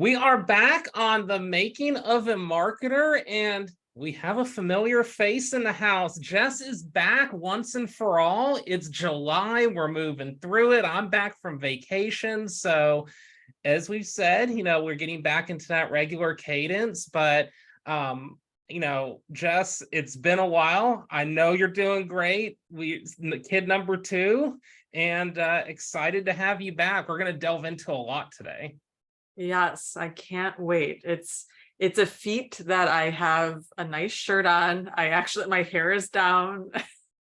We are back on the making of a marketer, and we have a familiar face in the house. Jess is back once and for all. It's July. We're moving through it. I'm back from vacation. So, as we've said, we're getting back into that regular cadence. But, Jess, it's been a while. I know you're doing great. Kid number two, and excited to have you back. We're going to delve into a lot today. Yes, I can't wait. It's a feat that I have a nice shirt on. My hair is down.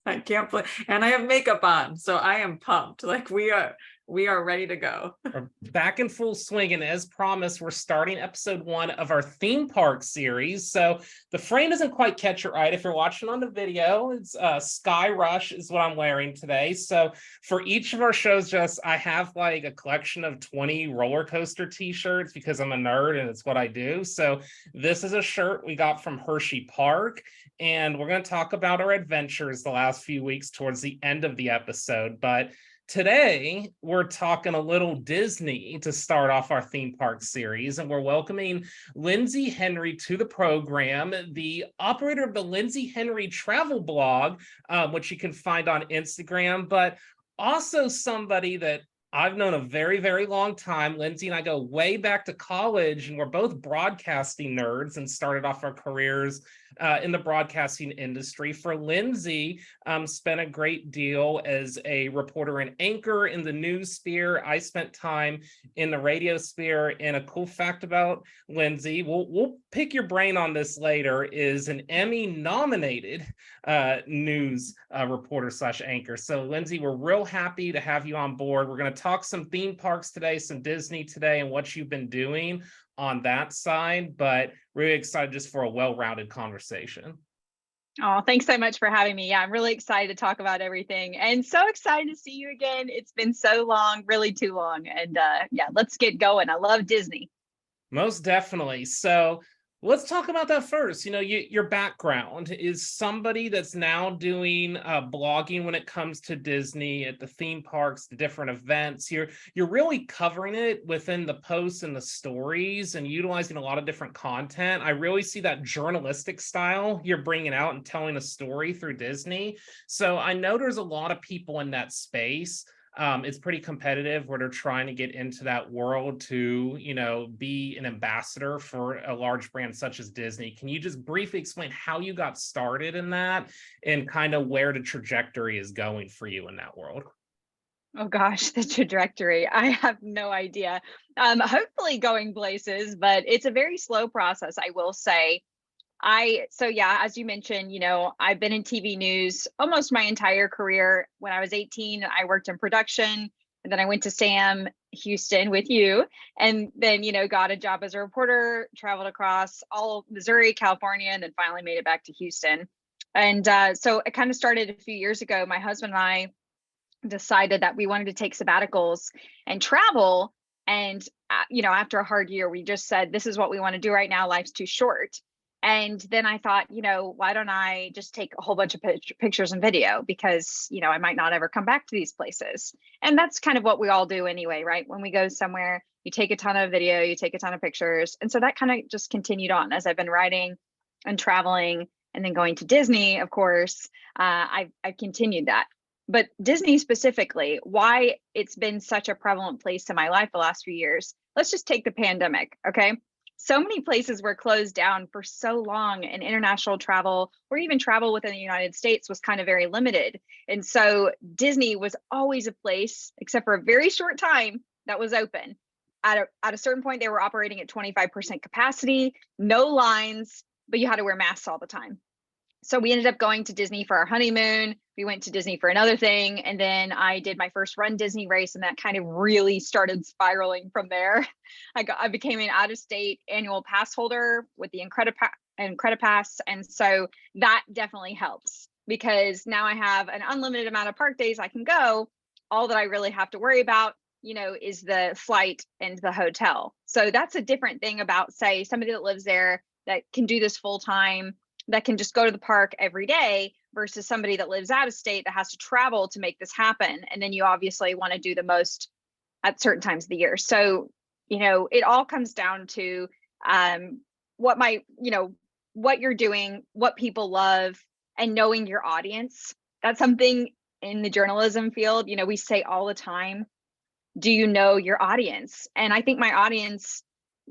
I can't play, and I have makeup on, so I am pumped. Like we are ready to go. We're back in full swing, and as promised, we're starting episode 1 of our theme park series. So the frame doesn't quite catch it right if you're watching on the video. It's Sky Rush is what I'm wearing today. So for each of our shows, I have like a collection of 20 roller coaster t-shirts because I'm a nerd and it's what I do. So this is a shirt we got from Hershey Park, and we're going to talk about our adventures the last few weeks towards the end of the episode. But today, we're talking a little Disney to start off our theme park series, and we're welcoming Lindsey Henry to the program, the operator of the Lindsey Henry travel blog, which you can find on Instagram, but also somebody that I've known a very, very long time. Lindsey and I go way back to college, and we're both broadcasting nerds and started off our careers in the broadcasting industry. For Lindsey, spent a great deal as a reporter and anchor in the news sphere. I spent time in the radio sphere. And a cool fact about Lindsey, we'll pick your brain on this later, is an Emmy nominated news reporter / anchor. So Lindsey, we're real happy to have you on board. We're going to talk some theme parks today, some Disney today, and what you've been doing on that side, but really excited just for a well-rounded conversation. Oh, thanks so much for having me. Yeah, I'm really excited to talk about everything, and so excited to see you again. It's been so long, really too long. And yeah, let's get going. I love Disney. Most definitely. So let's talk about that first. Your background is somebody that's now doing blogging when it comes to Disney at the theme parks, the different events. You're really covering it within the posts and the stories and utilizing a lot of different content. I really see that journalistic style you're bringing out and telling a story through Disney. So I know there's a lot of people in that space. It's pretty competitive where they're trying to get into that world to, be an ambassador for a large brand such as Disney. Can you just briefly explain how you got started in that and kind of where the trajectory is going for you in that world? Oh gosh, the trajectory. I have no idea. Hopefully going places, but it's a very slow process, I will say. As you mentioned, I've been in TV news almost my entire career. When I was 18, I worked in production, and then I went to Sam Houston with you, and then, got a job as a reporter, traveled across all of Missouri, California, and then finally made it back to Houston. And so it kind of started a few years ago. My husband and I decided that we wanted to take sabbaticals and travel. And, after a hard year, we just said, this is what we want to do right now. Life's too short. And then I thought, why don't I just take a whole bunch of pictures and video, because, I might not ever come back to these places. And that's kind of what we all do anyway, right? When we go somewhere, you take a ton of video, you take a ton of pictures. And so that kind of just continued on as I've been writing and traveling, and then going to Disney, of course. I've continued that. But Disney specifically, why it's been such a prevalent place in my life the last few years. Let's just take the pandemic, okay? So many places were closed down for so long, and international travel or even travel within the United States was kind of very limited. And so Disney was always a place, except for a very short time, that was open. At a certain point, they were operating at 25% capacity, no lines, but you had to wear masks all the time. So we ended up going to Disney for our honeymoon. We went to Disney for another thing. And then I did my first Run Disney race, and that kind of really started spiraling from there. I became an out-of-state annual pass holder with the Incredipass. And so that definitely helps, because now I have an unlimited amount of park days I can go. All that I really have to worry about, is the flight and the hotel. So that's a different thing about, say, somebody that lives there that can do this full time, that can just go to the park every day, versus somebody that lives out of state that has to travel to make this happen. And then you obviously want to do the most at certain times of the year. So it all comes down to um, what my, what you're doing, what people love, and knowing your audience. That's something in the journalism field, we say all the time, do you know your audience? And I think my audience,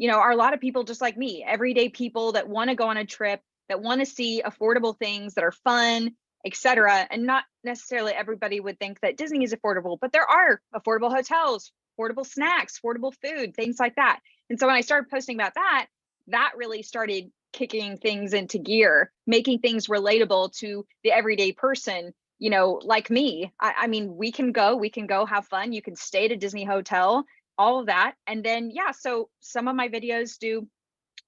are a lot of people just like me, everyday people that want to go on a trip, that want to see affordable things that are fun, etc. And not necessarily everybody would think that Disney is affordable, but there are affordable hotels, affordable snacks, affordable food, things like that. And so when I started posting about that, that really started kicking things into gear, making things relatable to the everyday person, like me. I mean, we can go have fun. You can stay at a Disney hotel, all of that. And then, yeah, so some of my videos do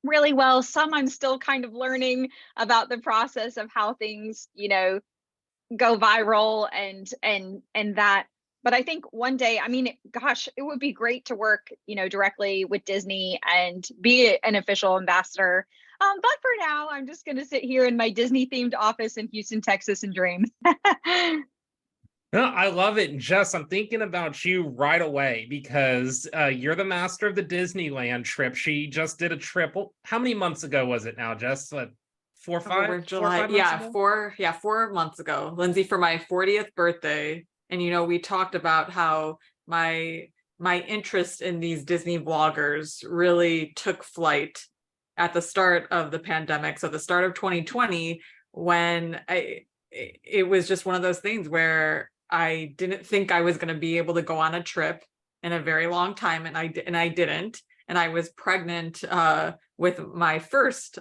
really well. Some I'm still kind of learning about the process of how things, go viral and that. But I think one day, I mean, gosh, it would be great to work, directly with Disney and be an official ambassador. But for now, I'm just going to sit here in my Disney themed office in Houston, Texas and dream. No, I love it. And Jess, I'm thinking about you right away because you're the master of the Disneyland trip. She just did a trip. Well, how many months ago was it now, Jess? 4 or 5? Over July. 4 or 5 months ago? 4 months ago, Lindsey, for my 40th birthday. And we talked about how my interest in these Disney vloggers really took flight at the start of the pandemic. So the start of 2020, when it was just one of those things where I didn't think I was going to be able to go on a trip in a very long time, and I didn't. And I was pregnant with my first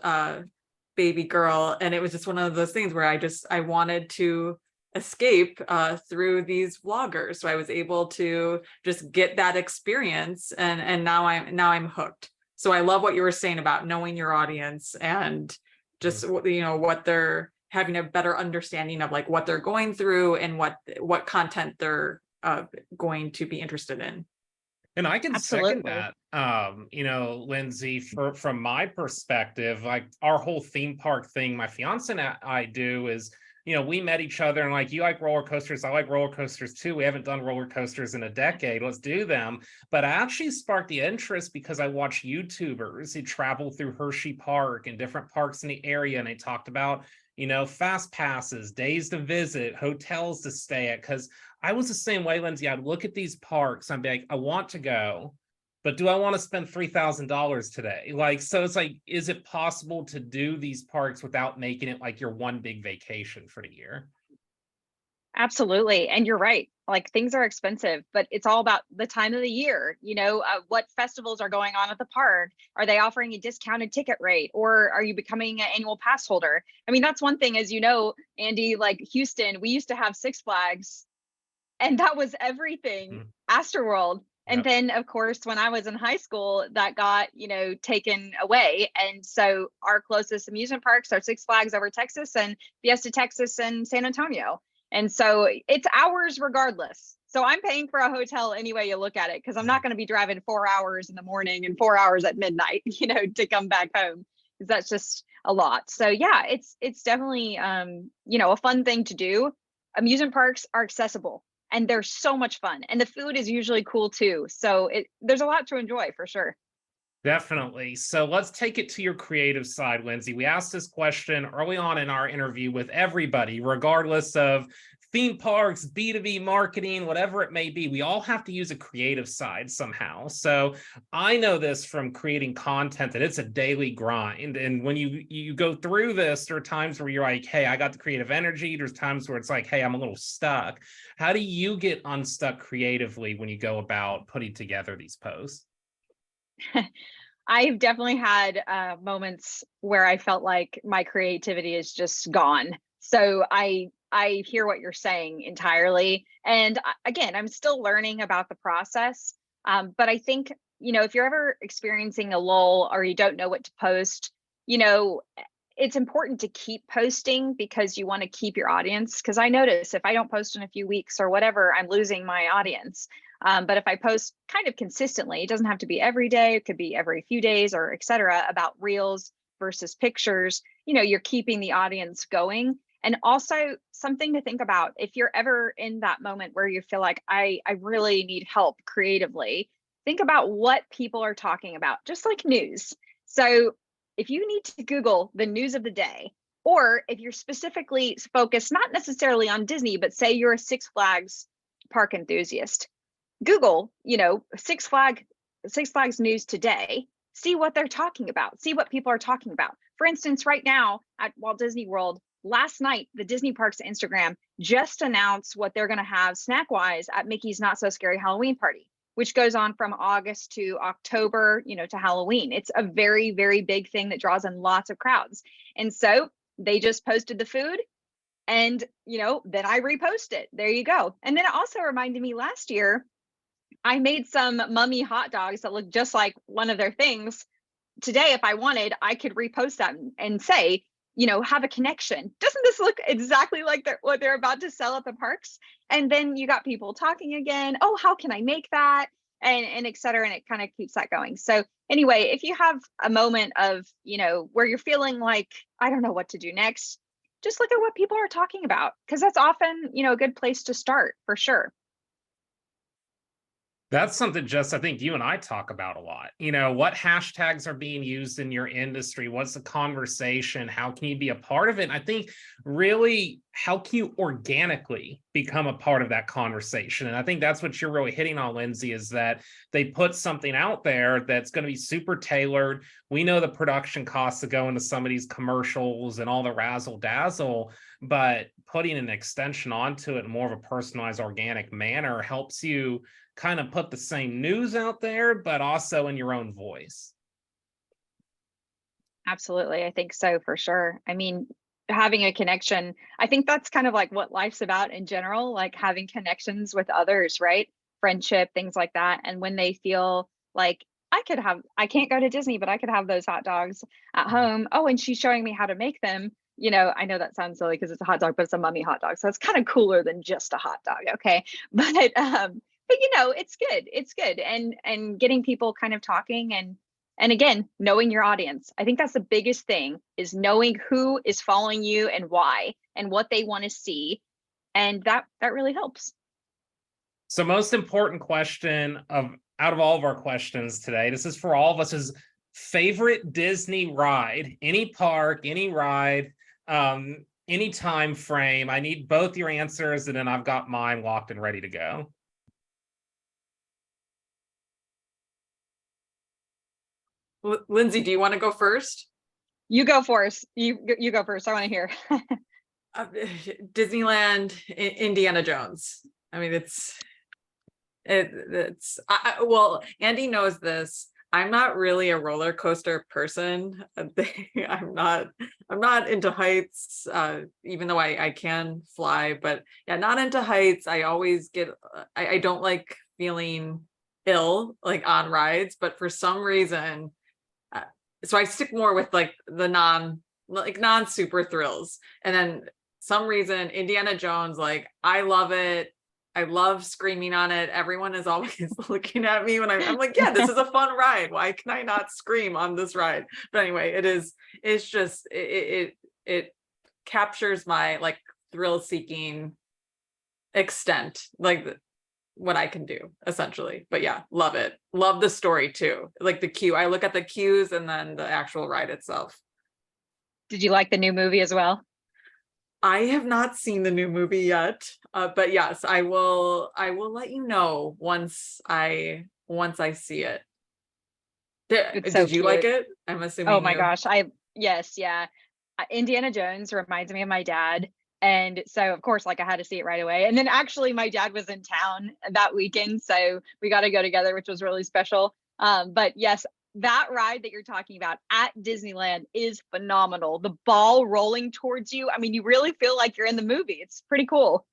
baby girl, and it was just one of those things where I wanted to escape through these vloggers. So I was able to just get that experience, and now I'm hooked. So I love what you were saying about knowing your audience and just what they're having a better understanding of, like what they're going through and what content they're going to be interested in. And I can second Absolutely. that. Lindsey, from my perspective, like our whole theme park thing, my fiance and I do is, we met each other and like, you like roller coasters, I like roller coasters too. We haven't done roller coasters in a decade. Let's do them. But I actually sparked the interest because I watched YouTubers who travel through Hershey Park and different parks in the area, and they talked about, fast passes, days to visit, hotels to stay at. Because I was the same way, Lindsey. I'd look at these parks, I'd be like, I want to go, but do I want to spend $3,000 today? Like, so it's like, is it possible to do these parks without making it like your one big vacation for the year? Absolutely. And you're right. Like things are expensive, but it's all about the time of the year. What festivals are going on at the park? Are they offering a discounted ticket rate, or are you becoming an annual pass holder? I mean, that's one thing, as you know, Andy, like Houston, we used to have Six Flags, and that was everything. Astroworld. And Yep. then, of course, when I was in high school, that got, taken away. And so our closest amusement parks are Six Flags over Texas and Fiesta Texas and San Antonio. And so it's ours regardless. So I'm paying for a hotel any way you look at it, because I'm not going to be driving 4 hours in the morning and 4 hours at midnight, to come back home, because that's just a lot. So yeah, it's definitely, a fun thing to do. Amusement parks are accessible and they're so much fun, and the food is usually cool too. So there's a lot to enjoy for sure. Definitely. So let's take it to your creative side, Lindsey. We asked this question early on in our interview with everybody, regardless of theme parks, B2B marketing, whatever it may be. We all have to use a creative side somehow. So I know this from creating content that it's a daily grind. And when you go through this, there are times where you're like, hey, I got the creative energy. There's times where it's like, hey, I'm a little stuck. How do you get unstuck creatively when you go about putting together these posts? I've definitely had moments where I felt like my creativity is just gone. So I hear what you're saying entirely. And again, I'm still learning about the process. But I think, if you're ever experiencing a lull or you don't know what to post, it's important to keep posting because you want to keep your audience. Because I notice if I don't post in a few weeks or whatever, I'm losing my audience. But if I post kind of consistently, it doesn't have to be every day, it could be every few days or et cetera, about reels versus pictures, you're keeping the audience going. And also something to think about, if you're ever in that moment where you feel like I really need help creatively, think about what people are talking about, just like news. So if you need to Google the news of the day, or if you're specifically focused, not necessarily on Disney, but say you're a Six Flags park enthusiast, Google, Six Flags news today, see what they're talking about, see what people are talking about. For instance, right now at Walt Disney World, last night, the Disney Parks Instagram just announced what they're going to have snack wise at Mickey's Not So Scary Halloween Party, which goes on from August to October, to Halloween. It's a very, very big thing that draws in lots of crowds. And so they just posted the food, and then I repost it. There you go. And then it also reminded me, last year I made some mummy hot dogs that look just like one of their things. Today, if I wanted, I could repost that and say, have a connection. Doesn't this look exactly like what they're about to sell at the parks? And then you got people talking again. Oh, how can I make that? And et cetera. And it kind of keeps that going. So anyway, if you have a moment of, where you're feeling like, I don't know what to do next, just look at what people are talking about, because that's often, a good place to start for sure. That's something, just I think you and I talk about a lot. What hashtags are being used in your industry? What's the conversation? How can you be a part of it? And I think really, how can you organically become a part of that conversation? And I think that's what you're really hitting on, Lindsey, is that they put something out there that's going to be super tailored. We know the production costs that go into some of these commercials and all the razzle dazzle, but putting an extension onto it in more of a personalized, organic manner helps you kind of put the same news out there, but also in your own voice. Absolutely. I think so, for sure. I mean, having a connection, I think that's kind of like what life's about in general, like having connections with others, right? Friendship, things like that. And when they feel like, I can't go to Disney, but I could have those hot dogs at home. Oh, and she's showing me how to make them. I know that sounds silly because it's a hot dog, but it's a mummy hot dog. So it's kind of cooler than just a hot dog. Okay. But it's good. It's good. And getting people kind of talking, and again, knowing your audience. I think that's the biggest thing, is knowing who is following you and why and what they want to see. And that really helps. So most important question out of all of our questions today, this is for all of us, is favorite Disney ride, any park, any ride, any time frame. I need both your answers, and then I've got mine locked and ready to go. Lindsey, do you want to go first? You go first. You go first. I want to hear. Disneyland, Indiana Jones. I mean, well, Andy knows this. I'm not really a roller coaster person. I'm not into heights, even though I can fly, but yeah, not into heights. I always I don't like feeling ill, like on rides, but for some reason, so I stick more with like the non super thrills. And then some reason, Indiana Jones, like, I love it. I love screaming on it. Everyone is always looking at me when I'm like, yeah, this is a fun ride. Why can I not scream on this ride? But anyway, it captures my like thrill seeking extent, like what I can do essentially. But yeah, love it. Love the story too. Like the queue. I look at the queues and then the actual ride itself. Did you like the new movie as well? I have not seen the new movie yet, but yes, I will let you know once I see it. Did you like it? I'm assuming. Oh my gosh. Yes. Yeah. Indiana Jones reminds me of my dad. And so of course, like, I had to see it right away. And then actually my dad was in town that weekend, so we got to go together, which was really special. But yes, that ride that you're talking about at Disneyland is phenomenal. The ball rolling towards you. I mean, you really feel like you're in the movie. It's pretty cool.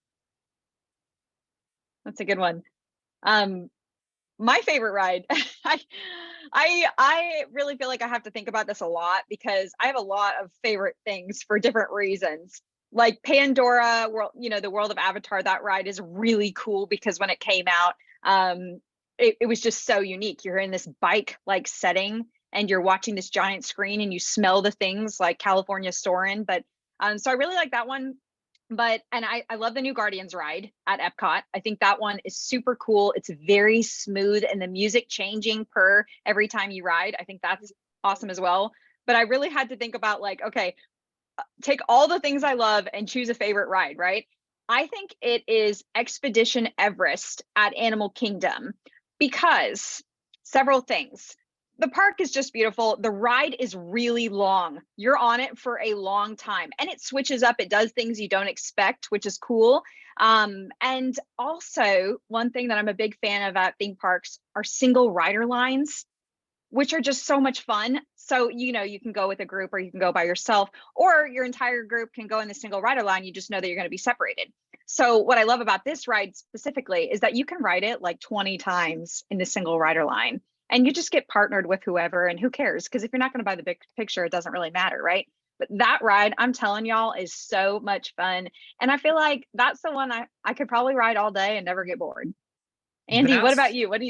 That's a good one. My favorite ride. I really feel like I have to think about this a lot, because I have a lot of favorite things for different reasons. Like Pandora World, the world of Avatar, that ride is really cool because when it came out, it was just so unique. You're in this bike like setting and you're watching this giant screen and you smell the things like California Soarin'. But so I really like that one. I love the new Guardians ride at Epcot. I think that one is super cool. It's very smooth and the music changing per every time you ride. I think that's awesome as well. But I really had to think about like, okay, take all the things I love and choose a favorite ride, right? I think it is Expedition Everest at Animal Kingdom because several things. The park is just beautiful. The ride is really long. You're on it for a long time and it switches up. It does things you don't expect, which is cool. And also, one thing that I'm a big fan of at theme parks are single rider lines, which are just so much fun. So, you can go with a group or you can go by yourself, or your entire group can go in the single rider line. You just know that you're going to be separated. So what I love about this ride specifically is that you can ride it like 20 times in the single rider line and you just get partnered with whoever, and who cares? Because if you're not going to buy the big picture, it doesn't really matter, right? But that ride, I'm telling y'all, is so much fun. And I feel like that's the one I could probably ride all day and never get bored. Andy, what about That's you? What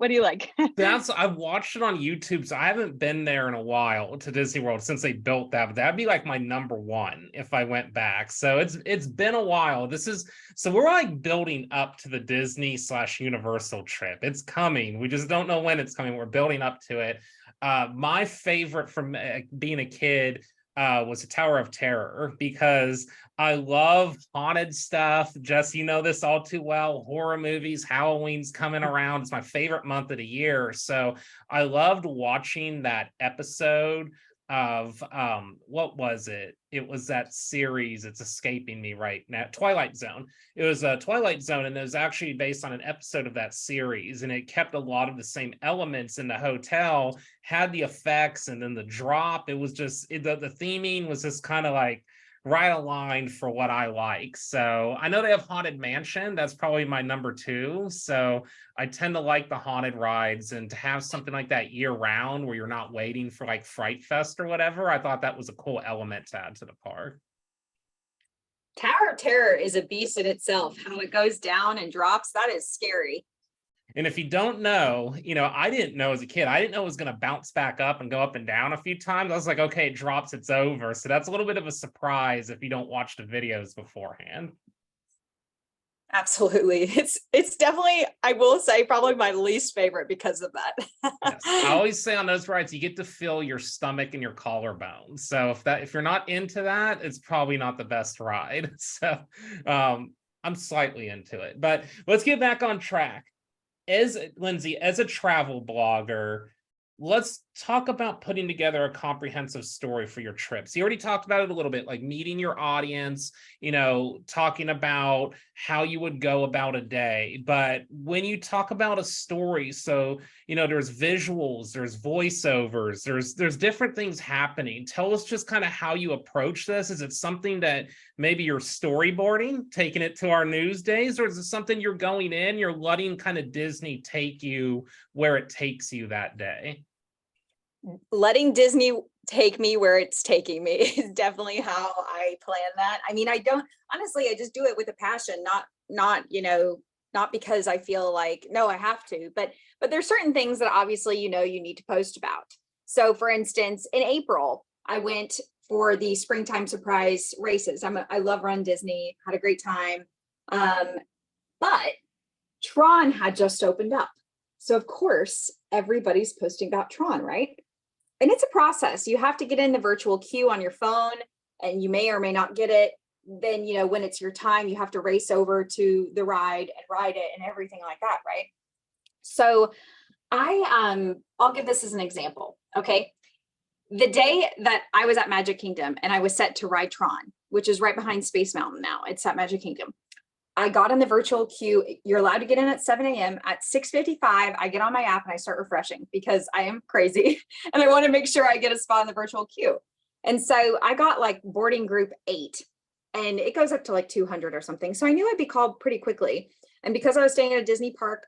do you like? I've watched it on YouTube, so I haven't been there in a while to Disney World since they built that. But that'd be like my number one if I went back. So it's been a while. So we're like building up to the Disney / Universal trip. It's coming. We just don't know when it's coming. We're building up to it. My favorite from being a kid was the Tower of Terror, because I love haunted stuff. Jess, you know this all too well. Horror movies, Halloween's coming around. It's my favorite month of the year. So I loved watching that episode of what was it? It was that series. It's escaping me right now. Twilight Zone. It was a Twilight Zone, and it was actually based on an episode of that series, and it kept a lot of the same elements in the hotel, had the effects, and then the drop. It was just the theming was just kind of like right aligned for what I like. So I know they have Haunted Mansion. That's probably my number two. So I tend to like the haunted rides, and to have something like that year round where you're not waiting for like Fright Fest or whatever, I thought that was a cool element to add to the park. Tower of Terror is a beast in itself. How it goes down and drops, that is scary. And if you don't know, I didn't know as a kid. I didn't know it was going to bounce back up and go up and down a few times. I was like, okay, it drops, it's over. So that's a little bit of a surprise if you don't watch the videos beforehand. Absolutely. It's definitely, I will say, probably my least favorite because of that. Yes. I always say on those rides, you get to feel your stomach and your collarbone. So if you're not into that, it's probably not the best ride. So I'm slightly into it. But let's get back on track. Lindsey, as a travel blogger, let's talk about putting together a comprehensive story for your trips. You already talked about it a little bit, like meeting your audience, talking about how you would go about a day. But when you talk about a story, so, there's visuals, there's voiceovers, there's different things happening. Tell us just kind of how you approach this. Is it something that maybe you're storyboarding, taking it to our news days, or is it something you're going in, you're letting kind of Disney take you where it takes you that day? Letting Disney take me where it's taking me is definitely how I plan that. I mean, I just do it with a passion, not because I feel like, no, I have to, but there's certain things that obviously, you need to post about. So for instance, in April, I went for the springtime surprise races. I love Run Disney, had a great time. But Tron had just opened up. So of course, everybody's posting about Tron, right? And it's a process. You have to get in the virtual queue on your phone, and you may or may not get it. Then, when it's your time, you have to race over to the ride and ride it and everything like that, right? So I'll give this as an example, okay? The day that I was at Magic Kingdom and I was set to ride Tron, which is right behind Space Mountain now, it's at Magic Kingdom. I got in the virtual queue. You're allowed to get in at 7 a.m. At 6:55, I get on my app and I start refreshing because I am crazy and I want to make sure I get a spot in the virtual queue. And so I got like boarding group 8, and it goes up to like 200 or something. So I knew I'd be called pretty quickly. And because I was staying at a Disney park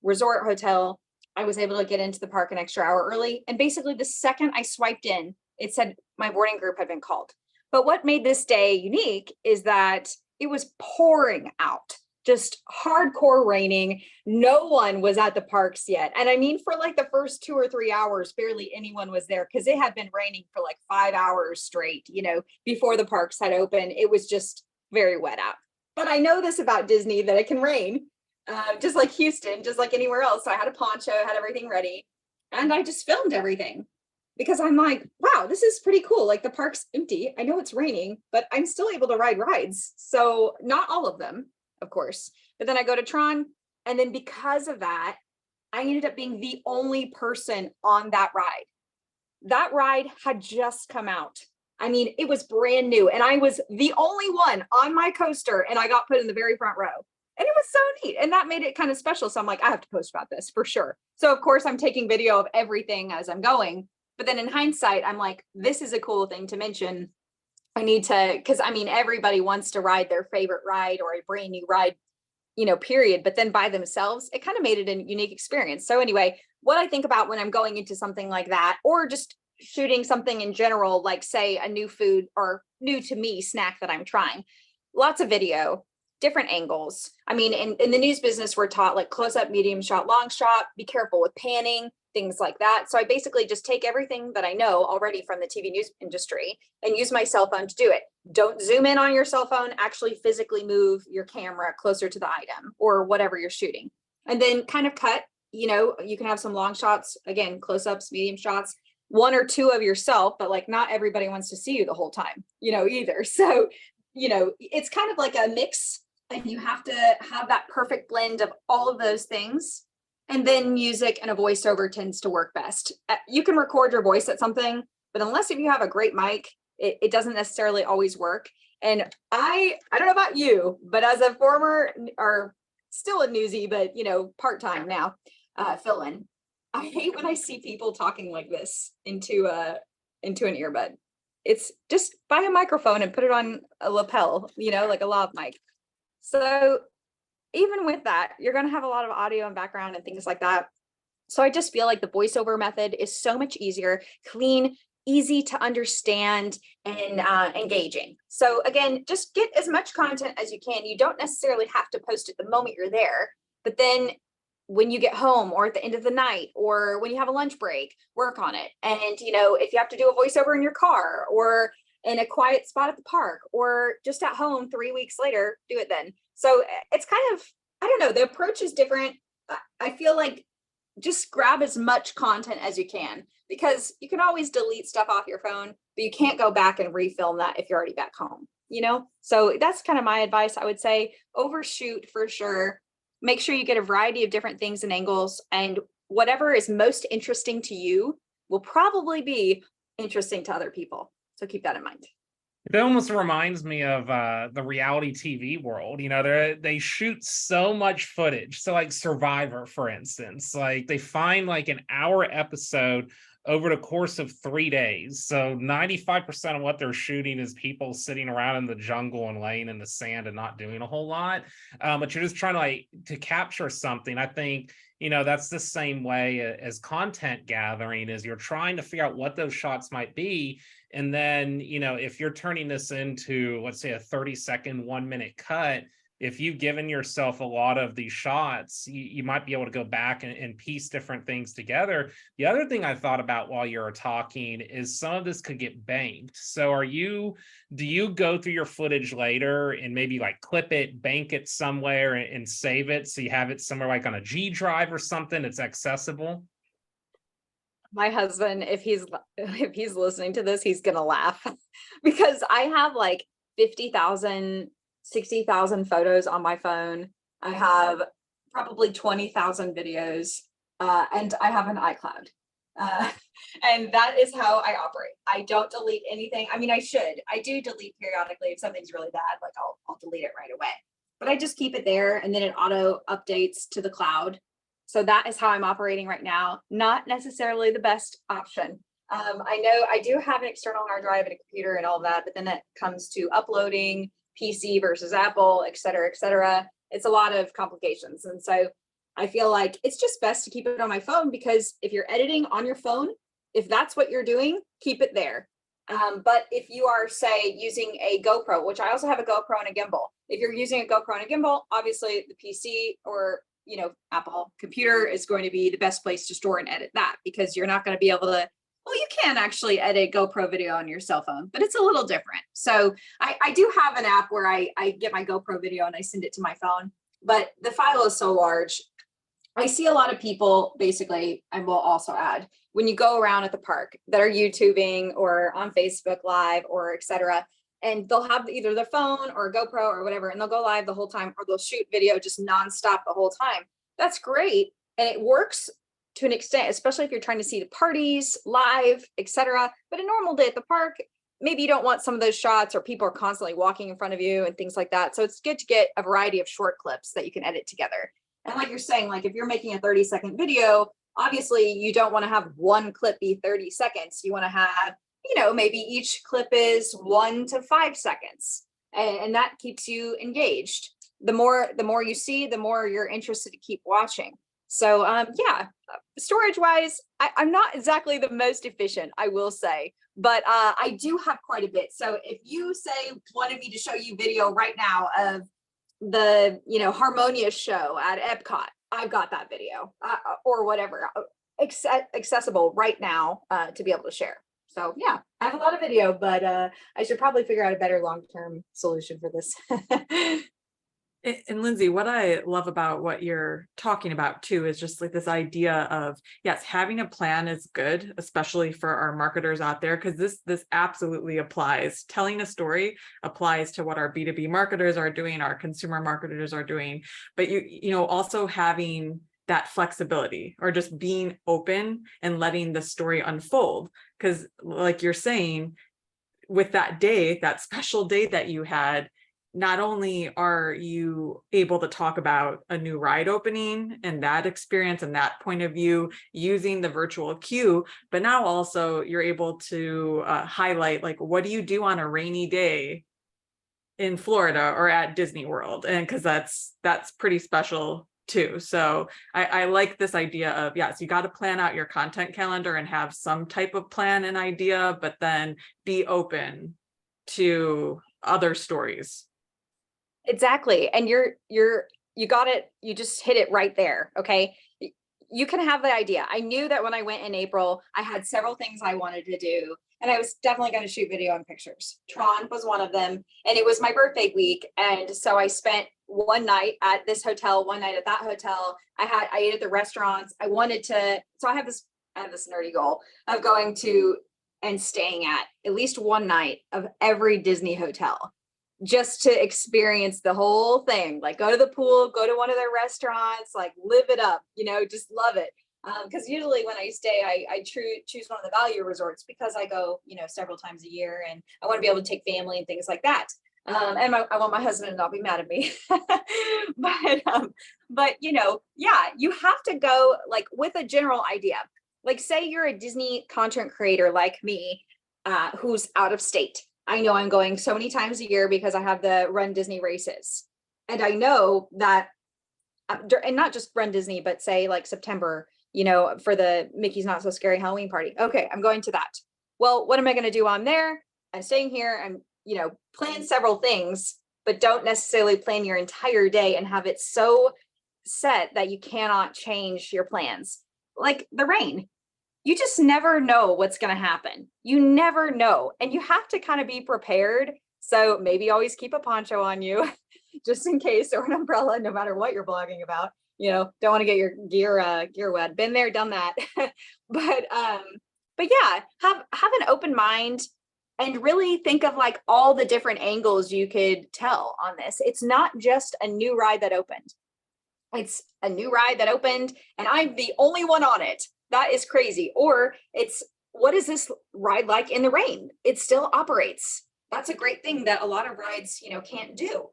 resort hotel, I was able to get into the park an extra hour early. And basically the second I swiped in, it said my boarding group had been called. But what made this day unique is that it was pouring out, just hardcore raining. No one was at the parks yet. And I mean, for like the first 2 or 3 hours, barely anyone was there because it had been raining for like 5 hours straight, before the parks had opened. It was just very wet out. But I know this about Disney, that it can rain, just like Houston, just like anywhere else. So I had a poncho, had everything ready, and I just filmed everything because I'm like, wow, this is pretty cool. Like the park's empty. I know it's raining, but I'm still able to ride rides. So not all of them, of course. But then I go to Tron, and then because of that, I ended up being the only person on that ride. That ride had just come out. I mean, it was brand new, and I was the only one on my coaster, and I got put in the very front row. And it was so neat, and that made it kind of special. So I'm like, I have to post about this for sure. So of course I'm taking video of everything as I'm going, but then in hindsight, I'm like, this is a cool thing to mention. I need to, because I mean, everybody wants to ride their favorite ride or a brand new ride, period. But then by themselves, it kind of made it a unique experience. So anyway, what I think about when I'm going into something like that, or just shooting something in general, like say a new food or new to me snack that I'm trying, lots of video, different angles. I mean, in the news business, we're taught like close up, medium shot, long shot, be careful with panning, things like that. So I basically just take everything that I know already from the TV news industry and use my cell phone to do it. Don't zoom in on your cell phone, actually physically move your camera closer to the item or whatever you're shooting. And then kind of cut, you can have some long shots, again, close ups, medium shots, one or two of yourself, but like not everybody wants to see you the whole time, either. So, it's kind of like a mix, and you have to have that perfect blend of all of those things. And then music and a voiceover tends to work best. You can record your voice at something, but unless if you have a great mic, it doesn't necessarily always work. And I don't know about you, but as a former or still a newsie, but part-time now, fill-in, I hate when I see people talking like this into an earbud. It's just buy a microphone and put it on a lapel, like a lav mic. So even with that, you're going to have a lot of audio and background and things like that. So I just feel like the voiceover method is so much easier, clean, easy to understand, and engaging. So again, just get as much content as you can. You don't necessarily have to post it the moment you're there, but then when you get home or at the end of the night or when you have a lunch break, work on it. And, if you have to do a voiceover in your car or in a quiet spot at the park or just at home 3 weeks later, do it then. So it's kind of, I don't know, the approach is different. I feel like just grab as much content as you can, because you can always delete stuff off your phone, but you can't go back and refilm that if you're already back home, So that's kind of my advice. I would say overshoot for sure. Make sure you get a variety of different things and angles, and whatever is most interesting to you will probably be interesting to other people. So keep that in mind. It almost reminds me of the reality TV world. They shoot so much footage. So like Survivor, for instance, like they find like an hour episode over the course of 3 days. So 95% of what they're shooting is people sitting around in the jungle and laying in the sand and not doing a whole lot. But you're just trying to capture something. I think, that's the same way as content gathering, is you're trying to figure out what those shots might be. And then, if you're turning this into, let's say, a 30-second, 1-minute cut, if you've given yourself a lot of these shots, you might be able to go back and piece different things together. The other thing I thought about while you were talking is some of this could get banked. So do you go through your footage later and maybe like clip it, bank it somewhere and save it so you have it somewhere like on a G drive or something that's accessible? My husband, if he's listening to this, he's gonna laugh because I have like 50,000, 60,000 photos on my phone. I have probably 20,000 videos, and I have an iCloud. And that is how I operate. I don't delete anything. I mean, I should. I do delete periodically if something's really bad, like I'll delete it right away. But I just keep it there, and then it auto updates to the cloud. So that is how I'm operating right now. Not necessarily the best option. I know I do have an external hard drive and a computer and all of that, but then it comes to uploading PC versus Apple, et cetera, it's a lot of complications. And so I feel like it's just best to keep it on my phone, because if you're editing on your phone, if that's what you're doing, keep it there. But if you are, say, using a GoPro, which I also have a GoPro and a gimbal, if you're using a GoPro and a gimbal, obviously the PC or Apple computer is going to be the best place to store and edit that, because you're not going to be able to, well, you can actually edit GoPro video on your cell phone, but it's a little different. So I do have an app where I get my GoPro video and I send it to my phone, but the file is so large. I see a lot of people, basically, I will also add, when you go around at the park that are YouTubing or on Facebook Live or etc., and they'll have either their phone or a GoPro or whatever, and they'll go live the whole time, or they'll shoot video just nonstop the whole time. That's great. And it works to an extent, especially if you're trying to see the parties live, etc. But a normal day at the park, maybe you don't want some of those shots, or people are constantly walking in front of you and things like that. So it's good to get a variety of short clips that you can edit together. And like you're saying, like if you're making a 30-second video, obviously you don't want to have one clip be 30 seconds. You want to have, maybe each clip is 1 to 5 seconds. And that keeps you engaged. The more you see, the more you're interested to keep watching. So yeah, storage wise, I'm not exactly the most efficient, I will say, but I do have quite a bit. So if you say wanted me to show you video right now of the Harmonious show at Epcot, I've got that video or whatever accessible right now to be able to share. So yeah, I have a lot of video, but I should probably figure out a better long-term solution for this. And Lindsey, what I love about what you're talking about too is just like this idea of, yes, having a plan is good, especially for our marketers out there, because this absolutely applies. Telling a story applies to what our B2B marketers are doing, our consumer marketers are doing, but also having that flexibility, or just being open and letting the story unfold. Because like you're saying, with that day, that special day that you had, not only are you able to talk about a new ride opening and that experience and that point of view using the virtual queue, but now also you're able to highlight, like, what do you do on a rainy day in Florida or at Disney World? And because that's pretty special too. So I like this idea of, yes, you got to plan out your content calendar and have some type of plan and idea, but then be open to other stories. Exactly. And you got it. You just hit it right there. Okay. You can have the idea. I knew that when I went in April, I had several things I wanted to do, and I was definitely going to shoot video and pictures. Tron was one of them, and it was my birthday week. And so I spent one night at this hotel, one night at that hotel. I ate at the restaurants. So I have this nerdy goal of going to and staying at least one night of every Disney hotel, just to experience the whole thing, like go to the pool, go to one of their restaurants, like live it up, just love it. Because usually when I stay, I choose one of the value resorts because I go, several times a year, and I want to be able to take family and things like that. And I want my husband to not be mad at me. but yeah, you have to go like with a general idea. Like say you're a Disney content creator like me, who's out of state. I know I'm going so many times a year because I have the Run Disney races. And I know that, and not just Run Disney, but say like September, for the Mickey's Not So Scary Halloween party. Okay, I'm going to that. Well, what am I going to do on there? I'm staying here. I'm, plan several things, but don't necessarily plan your entire day and have it so set that you cannot change your plans. Like the rain. You just never know what's going to happen. You never know. And you have to kind of be prepared. So maybe always keep a poncho on you just in case, or an umbrella, no matter what you're blogging about. Don't want to get your gear wet. Been there, done that. But yeah, have an open mind and really think of like all the different angles you could tell on this. It's not just a new ride that opened. It's a new ride that opened and I'm the only one on it. That is crazy. Or it's, what is this ride like in the rain? It still operates. That's a great thing that a lot of rides, can't do.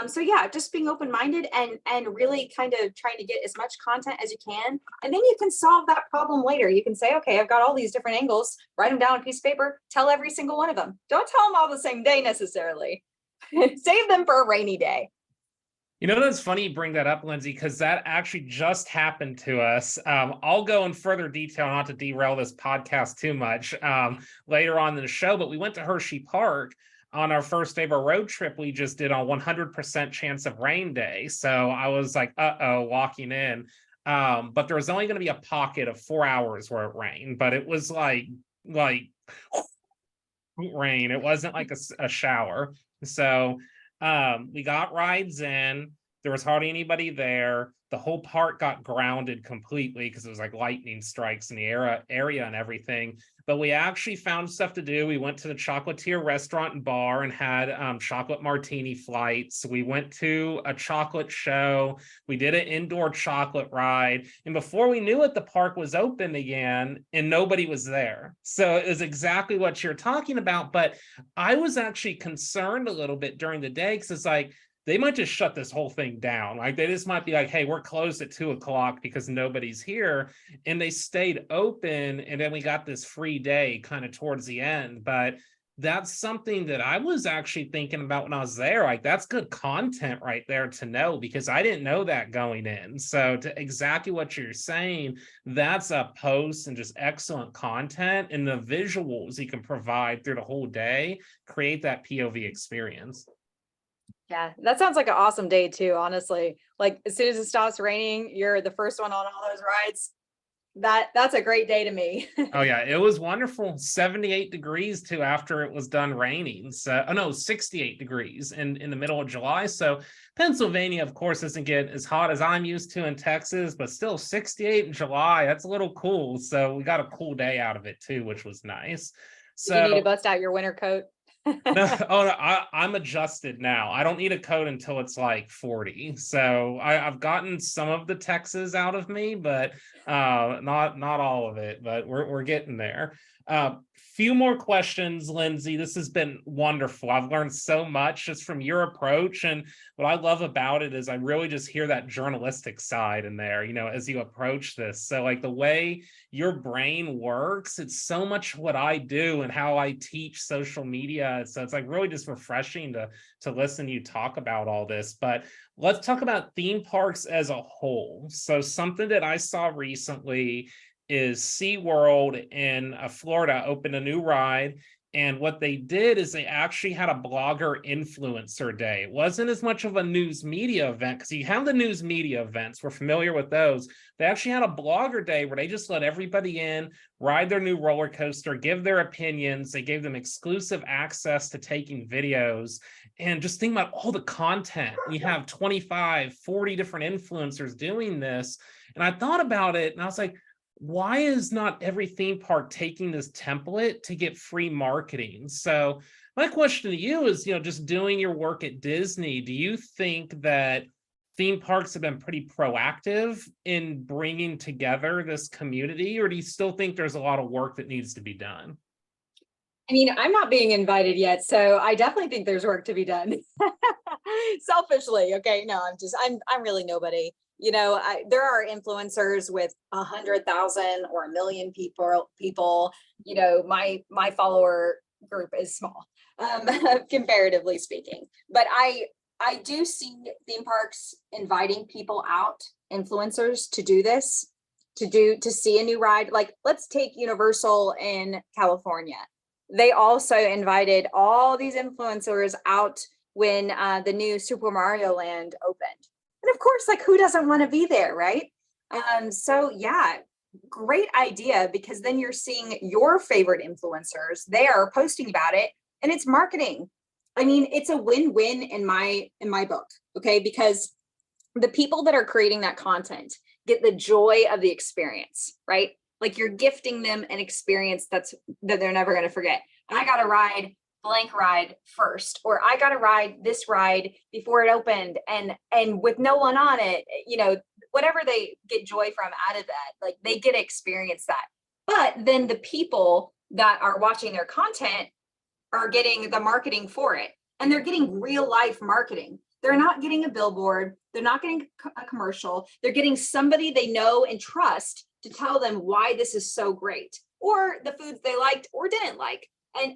So yeah, just being open-minded and really kind of trying to get as much content as you can. And then you can solve that problem later. You can say, okay, I've got all these different angles, write them down on a piece of paper, tell every single one of them. Don't tell them all the same day necessarily. Save them for a rainy day. That's funny you bring that up, Lindsey, because that actually just happened to us. I'll go in further detail, not to derail this podcast too much later on in the show, but we went to Hershey Park on our first ever road trip we just did on 100% chance of rain day. So I was like, walking in. But there was only going to be a pocket of 4 hours where it rained, but it was like like rain. It wasn't like a shower. So we got rides in. There was hardly anybody there. The whole park got grounded completely because it was like lightning strikes in the area and everything. But we actually found stuff to do. We went to the Chocolatier restaurant and bar and had chocolate martini flights. We went to a chocolate show. We did an indoor chocolate ride. And before we knew it, the park was open again and nobody was there. So it was exactly what you're talking about. But I was actually concerned a little bit during the day because it's like, they might just shut this whole thing down. Like they just might be like, hey, we're closed at 2:00 because nobody's here. And they stayed open. And then we got this free day kind of towards the end. But that's something that I was actually thinking about when I was there. Like that's good content right there to know, because I didn't know that going in. So to exactly what you're saying, that's a post and just excellent content, and the visuals you can provide through the whole day create that POV experience. Yeah, that sounds like an awesome day too, honestly. Like as soon as it stops raining, you're the first one on all those rides. That's a great day to me. Oh yeah, it was wonderful. 78 degrees too after it was done raining. So, oh no, 68 degrees in the middle of July. So Pennsylvania, of course, doesn't get as hot as I'm used to in Texas, but still 68 in July. That's a little cool. So we got a cool day out of it too, which was nice. So You need to bust out your winter coat. no, I'm adjusted now. I don't need a coat until it's like 40. So I've gotten some of the Texas out of me, but not all of it. But we're getting there. Few more questions, Lindsey. This has been wonderful. I've learned so much just from your approach, and what I love about it is I really just hear that journalistic side in there, as you approach this. So like the way your brain works, it's so much what I do and how I teach social media. So it's like really just refreshing to listen to you talk about all this. But let's talk about theme parks as a whole. So something that I saw recently is SeaWorld in Florida opened a new ride. And what they did is they actually had a blogger influencer day. It wasn't as much of a news media event, because you have the news media events. We're familiar with those. They actually had a blogger day where they just let everybody in, ride their new roller coaster, give their opinions. They gave them exclusive access to taking videos. And just think about all the content. You have 25, 40 different influencers doing this. And I thought about it and I was like, why is not every theme park taking this template to get free marketing? So my question to you is, just doing your work at Disney, do you think that theme parks have been pretty proactive in bringing together this community, or do you still think there's a lot of work that needs to be done? I mean, I'm not being invited yet, so I definitely think there's work to be done. Selfishly, okay? No, I'm really nobody. There are influencers with 100,000 or 1 million people. My follower group is small, comparatively speaking. But I do see theme parks inviting people out, influencers, to do this, to see a new ride. Like, let's take Universal in California. They also invited all these influencers out when the new Super Mario Land opened. And of course, like, who doesn't want to be there, right? So yeah, great idea, because then you're seeing your favorite influencers there posting about it, and it's marketing. I mean, it's a win-win in my book, okay? Because the people that are creating that content get the joy of the experience, right? Like, you're gifting them an experience that they're never going to forget. I got to ride blank ride first, or I got to ride this ride before it opened, and with no one on it, whatever they get joy from out of that, like, they get to experience that. But then the people that are watching their content are getting the marketing for it, and they're getting real life marketing. They're not getting a billboard. They're not getting a commercial. They're getting somebody they know and trust to tell them why this is so great, or the foods they liked or didn't like.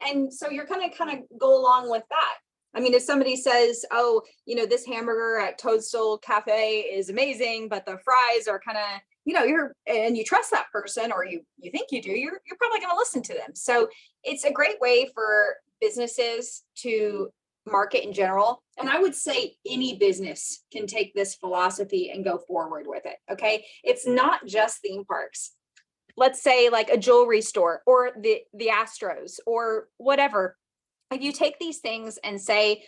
And so you're kind of go along with that. I mean, if somebody says, oh, this hamburger at Toadstool Cafe is amazing, but the fries are kind of, you trust that person, or you think you do, you're probably going to listen to them. So it's a great way for businesses to market in general. And I would say any business can take this philosophy and go forward with it. Okay. It's not just theme parks. let's say like a jewelry store or the Astros or whatever. If you take these things and say,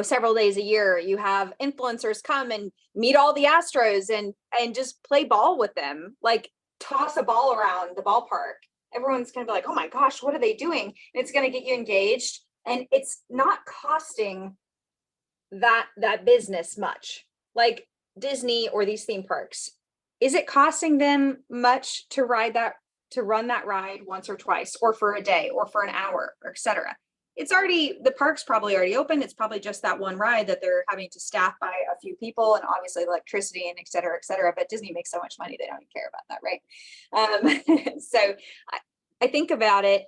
several days a year, you have influencers come and meet all the Astros and just play ball with them, like toss a ball around the ballpark. Everyone's going to be like, oh my gosh, what are they doing? And it's going to get you engaged, and it's not costing that business much. Like Disney or these theme parks, is it costing them much to run that ride once or twice, or for a day, or for an hour, or etc.? The park's probably already open. It's probably just that one ride that they're having to staff by a few people, and obviously electricity and et cetera, et cetera. But Disney makes so much money, they don't even care about that, right? So I think about it,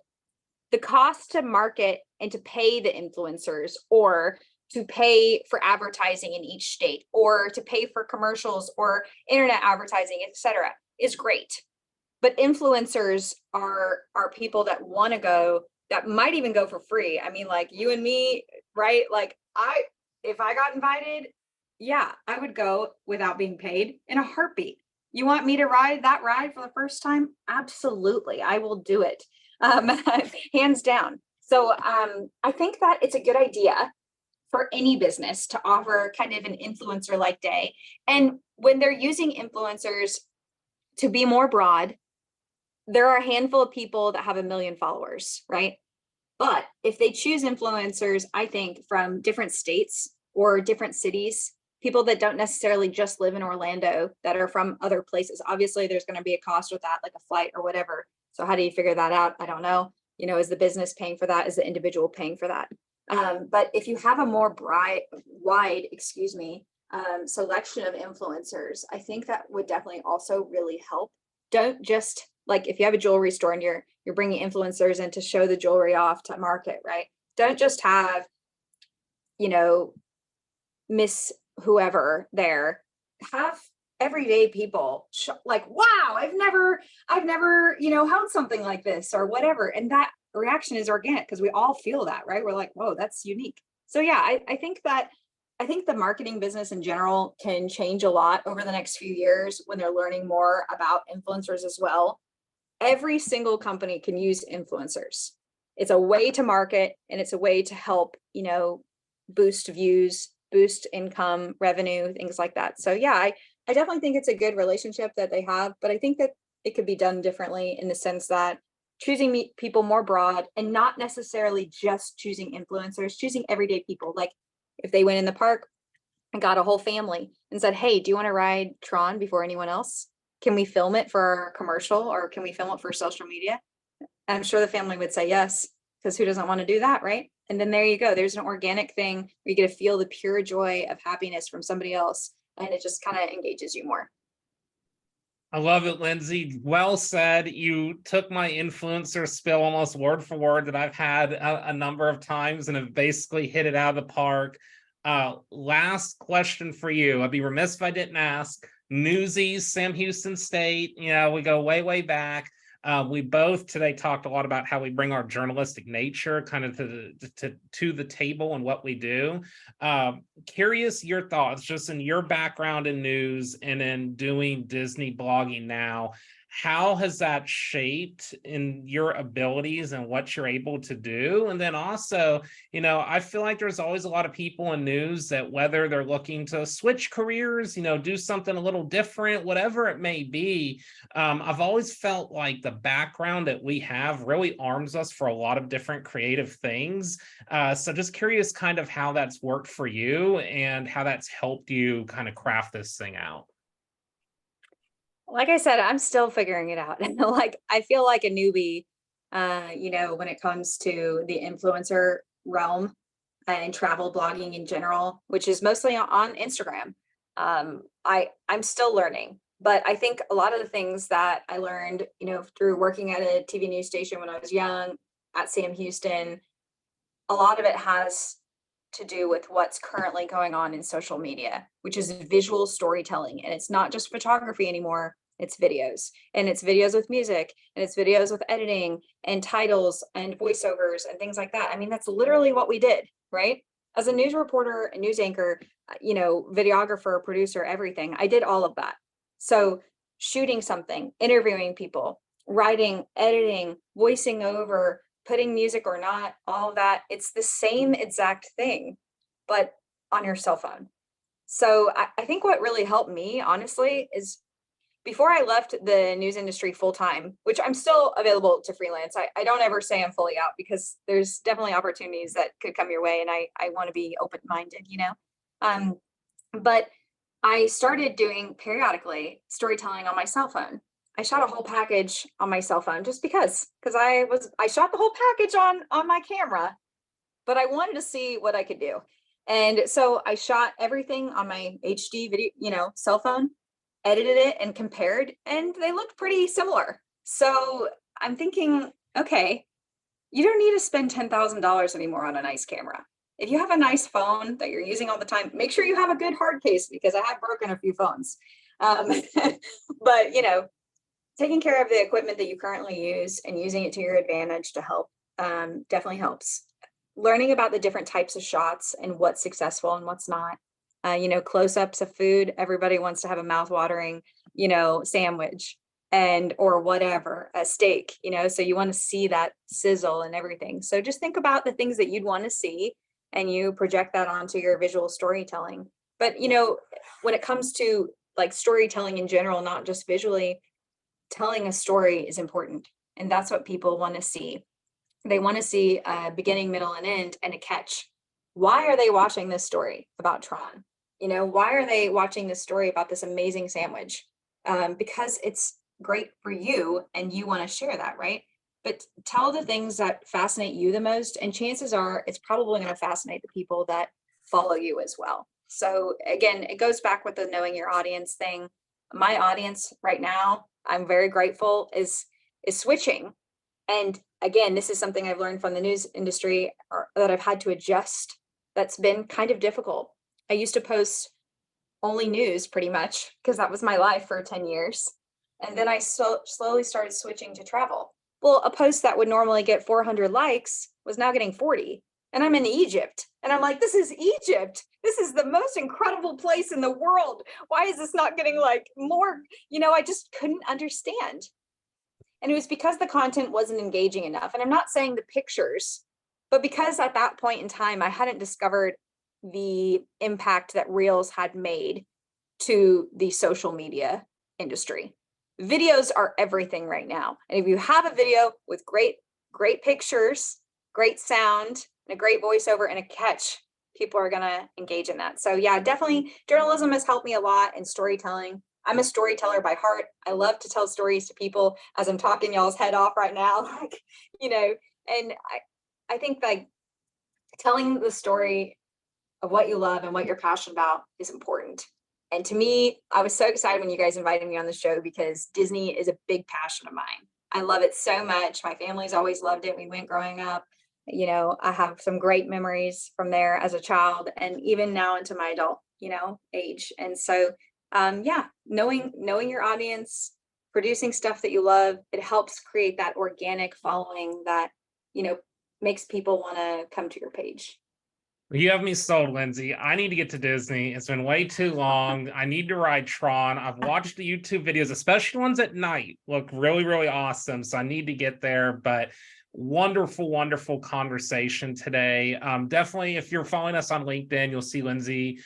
the cost to market and to pay the influencers, or to pay for advertising in each state, or to pay for commercials or internet advertising, et cetera, is great. But influencers are people that want to go, that might even go for free. I mean, like you and me, right? Like if I got invited, yeah, I would go without being paid in a heartbeat. You want me to ride that ride for the first time? Absolutely. I will do it. Hands down. So I think that it's a good idea for any business to offer kind of an influencer like day. And when they're using influencers to be more broad, there are a handful of people that have 1 million followers, right? But if they choose influencers, I think from different states or different cities, people that don't necessarily just live in Orlando, that are from other places, obviously there's going to be a cost with that, like a flight or whatever. So how do you figure that out? I don't know. Is the business paying for that? Is the individual paying for that? But if you have a more wide, selection of influencers, I think that would definitely also really help. Don't just, like, if you have a jewelry store and you're bringing influencers in to show the jewelry off to market, right? Don't just have, Miss whoever there. Have everyday people like, wow, I've never, held something like this or whatever. And that reaction is organic because we all feel that, right? We're like, whoa, that's unique. So yeah, I think the marketing business in general can change a lot over the next few years when they're learning more about influencers as well. Every single company can use influencers. It's a way to market, and it's a way to help, boost views, boost income, revenue, things like that. So yeah, I definitely think it's a good relationship that they have, but I think that it could be done differently in the sense that choosing people more broad, and not necessarily just choosing influencers, choosing everyday people. Like if they went in the park and got a whole family and said, hey, do you want to ride Tron before anyone else? Can we film it for our commercial, or can we film it for social media? I'm sure the family would say yes, because who doesn't want to do that, right? And then there you go. There's an organic thing where you get to feel the pure joy of happiness from somebody else, and it just kind of engages you more. I love it, Lindsey. Well said. You took my influencer spill almost word for word that I've had a number of times, and have basically hit it out of the park. Last question for you. I'd be remiss if I didn't ask. Newsies, Sam Houston State, we go way, way back. We both today talked a lot about how we bring our journalistic nature kind of to the table and what we do. Curious your thoughts, just in your background in news and in doing Disney blogging now. How has that shaped in your abilities and what you're able to do? And then also, I feel like there's always a lot of people in news that, whether they're looking to switch careers, do something a little different, whatever it may be, I've always felt like the background that we have really arms us for a lot of different creative things. So just curious kind of how that's worked for you and how that's helped you kind of craft this thing out. Like I said, I'm still figuring it out. Like, I feel like a newbie, when it comes to the influencer realm and travel blogging in general, which is mostly on Instagram. I'm still learning, but I think a lot of the things that I learned, through working at a TV news station when I was young at Sam Houston, a lot of it has to do with what's currently going on in social media, which is visual storytelling. And it's not just photography anymore. It's videos, and it's videos with music, and it's videos with editing and titles and voiceovers and things like that. I mean, that's literally what we did, right? As a news reporter, a news anchor, videographer, producer, everything, I did all of that. So shooting something, interviewing people, writing, editing, voicing over, putting music or not, all of that. It's the same exact thing, but on your cell phone. So I think what really helped me, honestly, is before I left the news industry full time, which I'm still available to freelance. I don't ever say I'm fully out because there's definitely opportunities that could come your way, and I want to be open minded, you know. But I started doing periodically storytelling on my cell phone. I shot a whole package on my cell phone just because I shot the whole package on my camera, but I wanted to see what I could do. And so I shot everything on my HD video, you know, cell phone, edited it and compared, and they looked pretty similar. So I'm thinking, okay, you don't need to spend $10,000 anymore on a nice camera. If you have a nice phone that you're using all the time, make sure you have a good hard case, because I have broken a few phones. But, you know, taking care of the equipment that you currently use and using it to your advantage to help definitely helps. Learning about the different types of shots and what's successful and what's not. You know, close-ups of food. Everybody wants to have a mouth-watering, you know, sandwich and or whatever, a steak, you know, so you want to see that sizzle and everything. So just think about the things that you'd want to see and you project that onto your visual storytelling. But, you know, when it comes to like storytelling in general, not just visually, telling a story is important. And that's what people want to see. They want to see a beginning, middle, and end, and a catch. Why are they watching this story about Tron? You know, why are they watching this story about this amazing sandwich? Because it's great for you and you want to share that, right? But tell the things that fascinate you the most, and chances are it's probably going to fascinate the people that follow you as well. So again, it goes back with the knowing your audience thing. My audience right now, I'm very grateful, is switching. And again, this is something I've learned from the news industry, or that I've had to adjust. That's been kind of difficult. I used to post only news pretty much because that was my life for 10 years. And then I slowly started switching to travel. Well, a post that would normally get 400 likes was now getting 40. And I'm in Egypt. And I'm like, this is Egypt. This is the most incredible place in the world. Why is this not getting like more? You know, I just couldn't understand. And it was because the content wasn't engaging enough. And I'm not saying the pictures, but because at that point in time, I hadn't discovered the impact that Reels had made to the social media industry. Videos are everything right now. And if you have a video with great pictures, great sound, and a great voiceover and a catch, people are going to engage in that. So yeah, definitely journalism has helped me a lot in storytelling. I'm a storyteller by heart. I love to tell stories to people as I'm talking y'all's head off right now. Like, you know, and I think like telling the story of what you love and what you're passionate about is important. And to me, I was so excited when you guys invited me on the show because Disney is a big passion of mine. I love it so much. My family's always loved it. We went growing up. You know, I have some great memories from there as a child and even now into my adult, you know, age. And so, yeah, knowing your audience, producing stuff that you love, it helps create that organic following that, you know, makes people want to come to your page. You have me sold, Lindsey. I need to get to Disney. It's been way too long. I need to ride Tron. I've watched the YouTube videos, especially ones at night, look really, really awesome. So I need to get there. But wonderful conversation today. Definitely, if you're following us on LinkedIn, you'll see Lindsey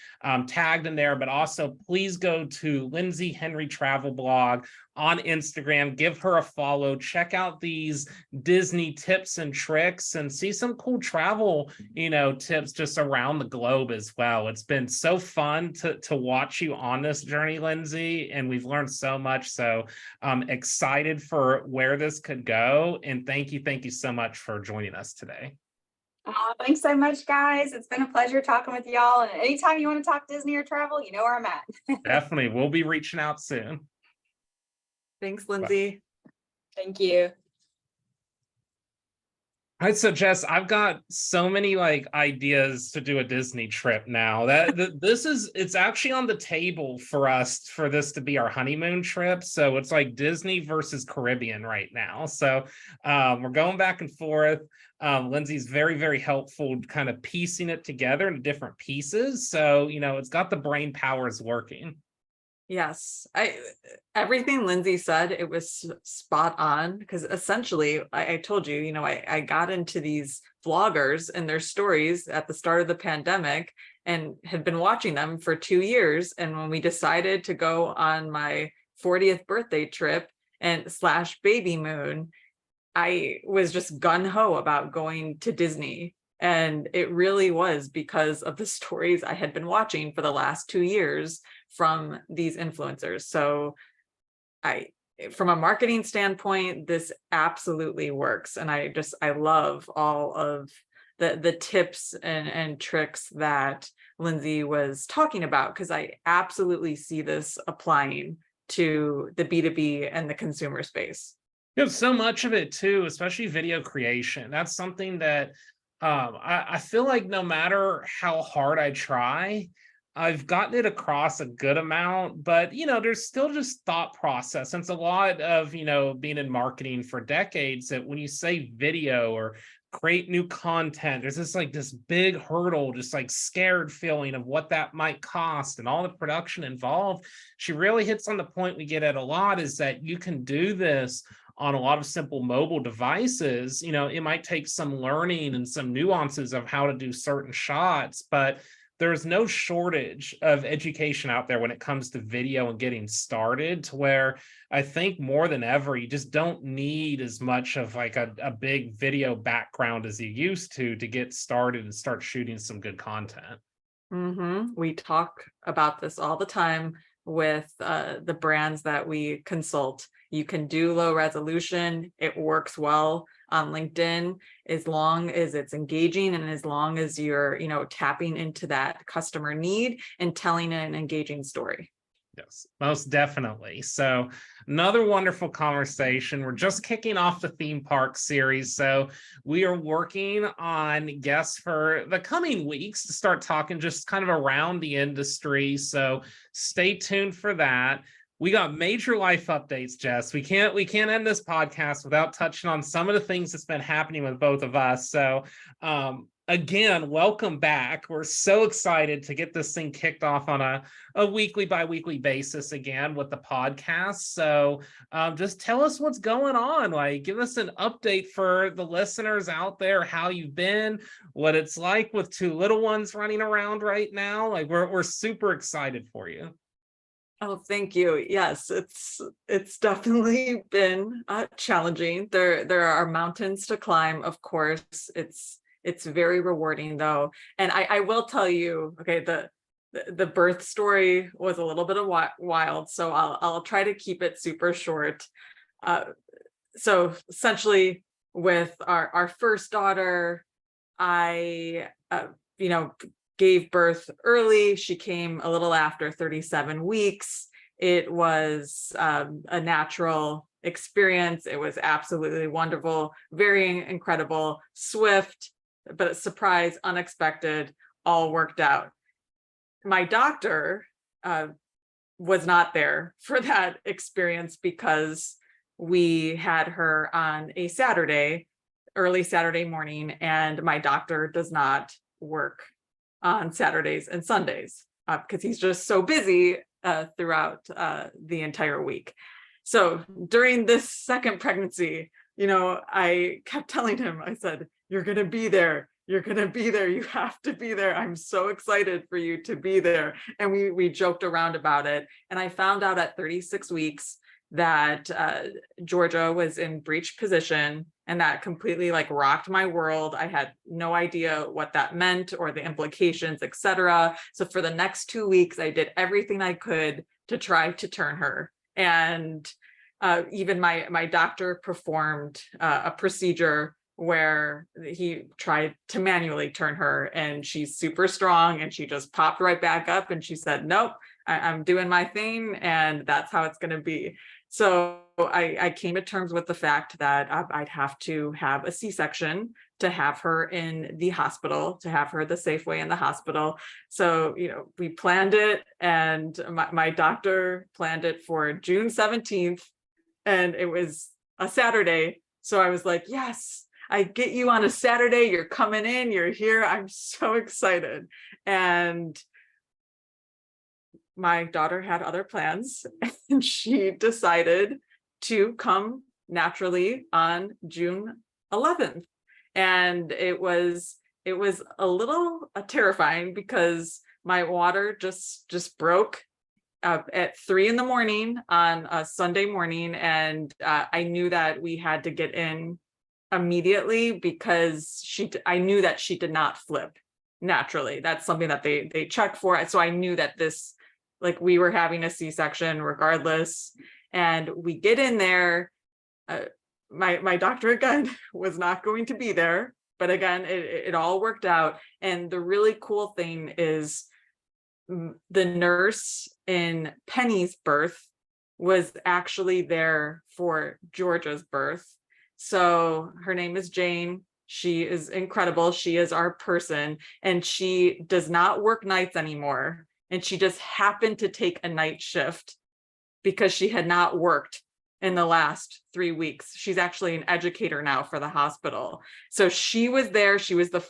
tagged in there. But also, please go to Lindsey Henry Travel Blog on Instagram. Give her a follow. Check out these Disney tips and tricks and see some cool travel, you know, tips just around the globe as well. It's been so fun to watch you on this journey, Lindsey, and we've learned so much. So I'm excited for where this could go. And thank you so much for joining us today. Thanks so much, guys. It's been a pleasure talking with y'all. And anytime you want to talk Disney or travel, you know where I'm at. Definitely. We'll be reaching out soon. Thanks, Lindsey. Thank you. All right, so Jess, I've got so many like ideas to do a Disney trip now. It's actually on the table for us for this to be our honeymoon trip. So it's like Disney versus Caribbean right now. So we're going back and forth. Lindsey's very helpful kind of piecing it together into different pieces. So, you know, it's got the brain powers working. Yes, everything Lindsay said, it was spot on, because essentially I told you, I got into these vloggers and their stories at the start of the pandemic and had been watching them for 2 years. And when we decided to go on my 40th birthday trip and slash baby moon, I was just gung-ho about going to Disney. And it really was because of the stories I had been watching for the last 2 years from these influencers. So from a marketing standpoint, this absolutely works. And I love all of the tips and tricks that Lindsay was talking about, because I absolutely see this applying to the B2B and the consumer space. You have so much of it too, especially video creation. That's something that I feel like no matter how hard I try, I've gotten it across a good amount, but there's still just thought process. And it's a lot of, being in marketing for decades, that when you say video or create new content, there's this big hurdle, just like scared feeling of what that might cost and all the production involved. She really hits on the point we get at a lot, is that you can do this on a lot of simple mobile devices. It might take some learning and some nuances of how to do certain shots, but there's no shortage of education out there when it comes to video and getting started, to where I think more than ever, you just don't need as much of like a big video background as you used to get started and start shooting some good content. We talk about this all the time with the brands that we consult. You can do low resolution. It works well on LinkedIn, as long as it's engaging and as long as you're, tapping into that customer need and telling an engaging story. Yes, most definitely. So another wonderful conversation. We're just kicking off the theme park series. So we are working on guests for the coming weeks to start talking just kind of around the industry. So stay tuned for that. We got major life updates, Jess. We can't end this podcast without touching on some of the things that's been happening with both of us. So again, welcome back. We're so excited to get this thing kicked off on a weekly, bi-weekly basis again with the podcast. So just tell us what's going on. Like, give us an update for the listeners out there, how you've been, what it's like with two little ones running around right now. Like, we're super excited for you. Oh, thank you. Yes, it's definitely been challenging. There are mountains to climb, of course. It's very rewarding though. And I will tell you, okay, the birth story was a little bit of wild, so I'll try to keep it super short. So essentially, with our first daughter, I gave birth early. She came a little after 37 weeks. It was a natural experience. It was absolutely wonderful, very incredible, swift, but a surprise, unexpected, all worked out. My doctor was not there for that experience because we had her on a Saturday, early Saturday morning, and my doctor does not work on Saturdays and Sundays because he's just so busy throughout the entire week. So during this second pregnancy, I kept telling him, I said, "You're going to be there. You're going to be there. You have to be there. I'm so excited for you to be there." And we joked around about it. And I found out at 36 weeks that Georgia was in breech position, and that completely rocked my world. I had no idea what that meant or the implications, etc. So for the next 2 weeks, I did everything I could to try to turn her. And even my doctor performed a procedure where he tried to manually turn her, and she's super strong, and she just popped right back up, and she said, "Nope, I'm doing my thing, and that's how it's going to be." So I came to terms with the fact that I'd have to have a C-section to have her in the hospital, to have her the safe way in the hospital. So, we planned it, and my doctor planned it for June 17th, and it was a Saturday. So I was like, yes, I get you on a Saturday. You're coming in, you're here. I'm so excited. And my daughter had other plans and she decided to come naturally on June 11th. And it was a little terrifying because my water just broke at 3 a.m. on a Sunday morning, and I knew that we had to get in immediately because I knew that she did not flip naturally. That's something that they check for. So I knew that this, like, we were having a C-section regardless. And we get in there. My doctor again was not going to be there, but again, it all worked out. And the really cool thing is the nurse in Penny's birth was actually there for Georgia's birth. So her name is Jane. She is incredible. She is our person, and she does not work nights anymore. And she just happened to take a night shift because she had not worked in the last 3 weeks. She's actually an educator now for the hospital. So she was there. She was the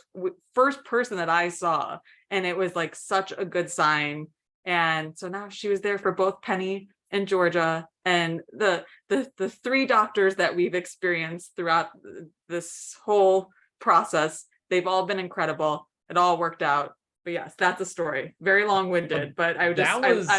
first person that I saw, and it was like such a good sign. And so now she was there for both Penny and Georgia, and the 3 doctors that we've experienced throughout this whole process. They've all been incredible. It all worked out. But yes, that's a story. Very long-winded, but I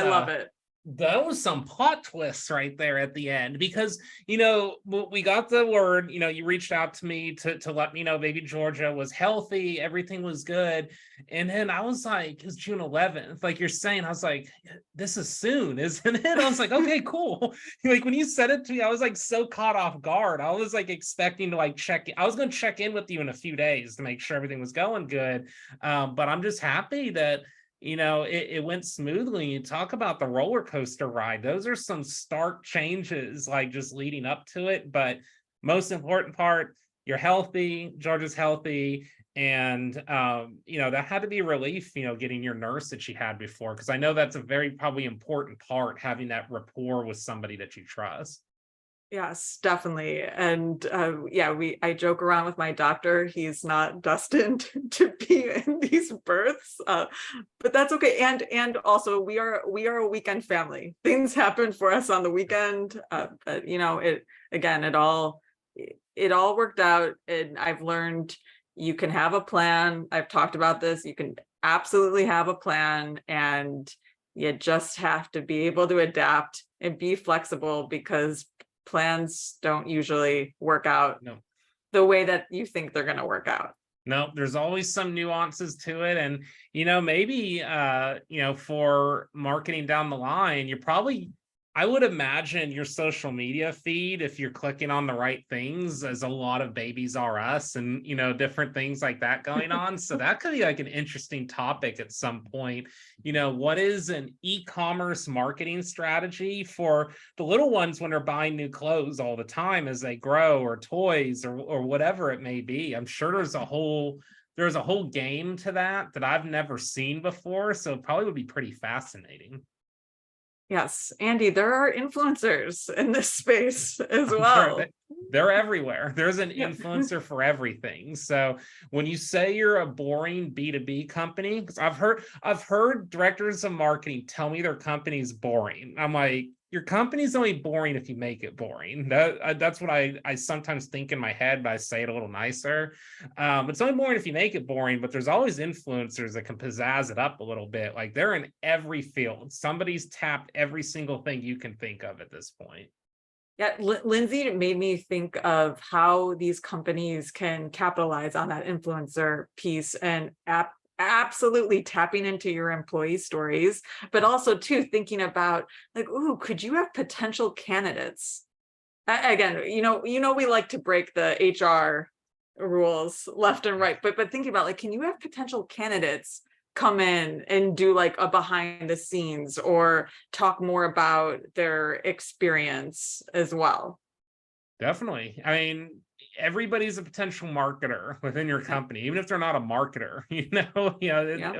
love it. That was some plot twists right there at the end, because, we got the word, you reached out to me to let me know baby Georgia was healthy, everything was good. And then I was like, it's June 11th. Like you're saying, I was like, this is soon, isn't it? I was like, okay, cool. Like when you said it to me, I was like so caught off guard. I was like expecting to like check. I was going to check in with you in a few days to make sure everything was going good. But I'm just happy that it went smoothly. You talk about the roller coaster ride. Those are some stark changes, like just leading up to it. But most important part, you're healthy, Georgia's healthy. And, that had to be a relief, getting your nurse that she had before, because I know that's a very probably important part, having that rapport with somebody that you trust. Yes, definitely. And I joke around with my doctor. He's not destined to be in these births, but that's okay. And also we are a weekend family. Things happen for us on the weekend. But it all worked out. And I've learned you can have a plan. I've talked about this. You can absolutely have a plan, and you just have to be able to adapt and be flexible, because plans don't usually work out the way that you think they're going to work out. No, there's always some nuances to it. And, maybe, for marketing down the line, I would imagine your social media feed, if you're clicking on the right things, as a lot of Babies R Us and, different things like that going on. So that could be like an interesting topic at some point. What is an e-commerce marketing strategy for the little ones when they're buying new clothes all the time as they grow, or toys, or whatever it may be? I'm sure there's a whole game to that I've never seen before. So it probably would be pretty fascinating. Yes, Andy, there are influencers in this space as well. They're everywhere. There's an influencer for everything. So when you say you're a boring B2B company, because I've heard directors of marketing tell me their company's boring. I'm like, your company's only boring if you make it boring. That's what I sometimes think in my head, but I say it a little nicer. It's only boring if you make it boring, but there's always influencers that can pizzazz it up a little bit. Like they're in every field. Somebody's tapped every single thing you can think of at this point. Yeah, Lindsey made me think of how these companies can capitalize on that influencer piece, and absolutely tapping into your employee stories, but also too thinking about like, ooh, could you have potential candidates? Again, we like to break the HR rules left and right, but thinking about like, can you have potential candidates come in and do like a behind the scenes, or talk more about their experience as well? Definitely. I mean, everybody's a potential marketer within your company, even if they're not a marketer,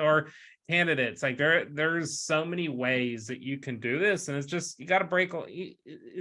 or candidates. Like there's so many ways that you can do this, and it's just, you got to break.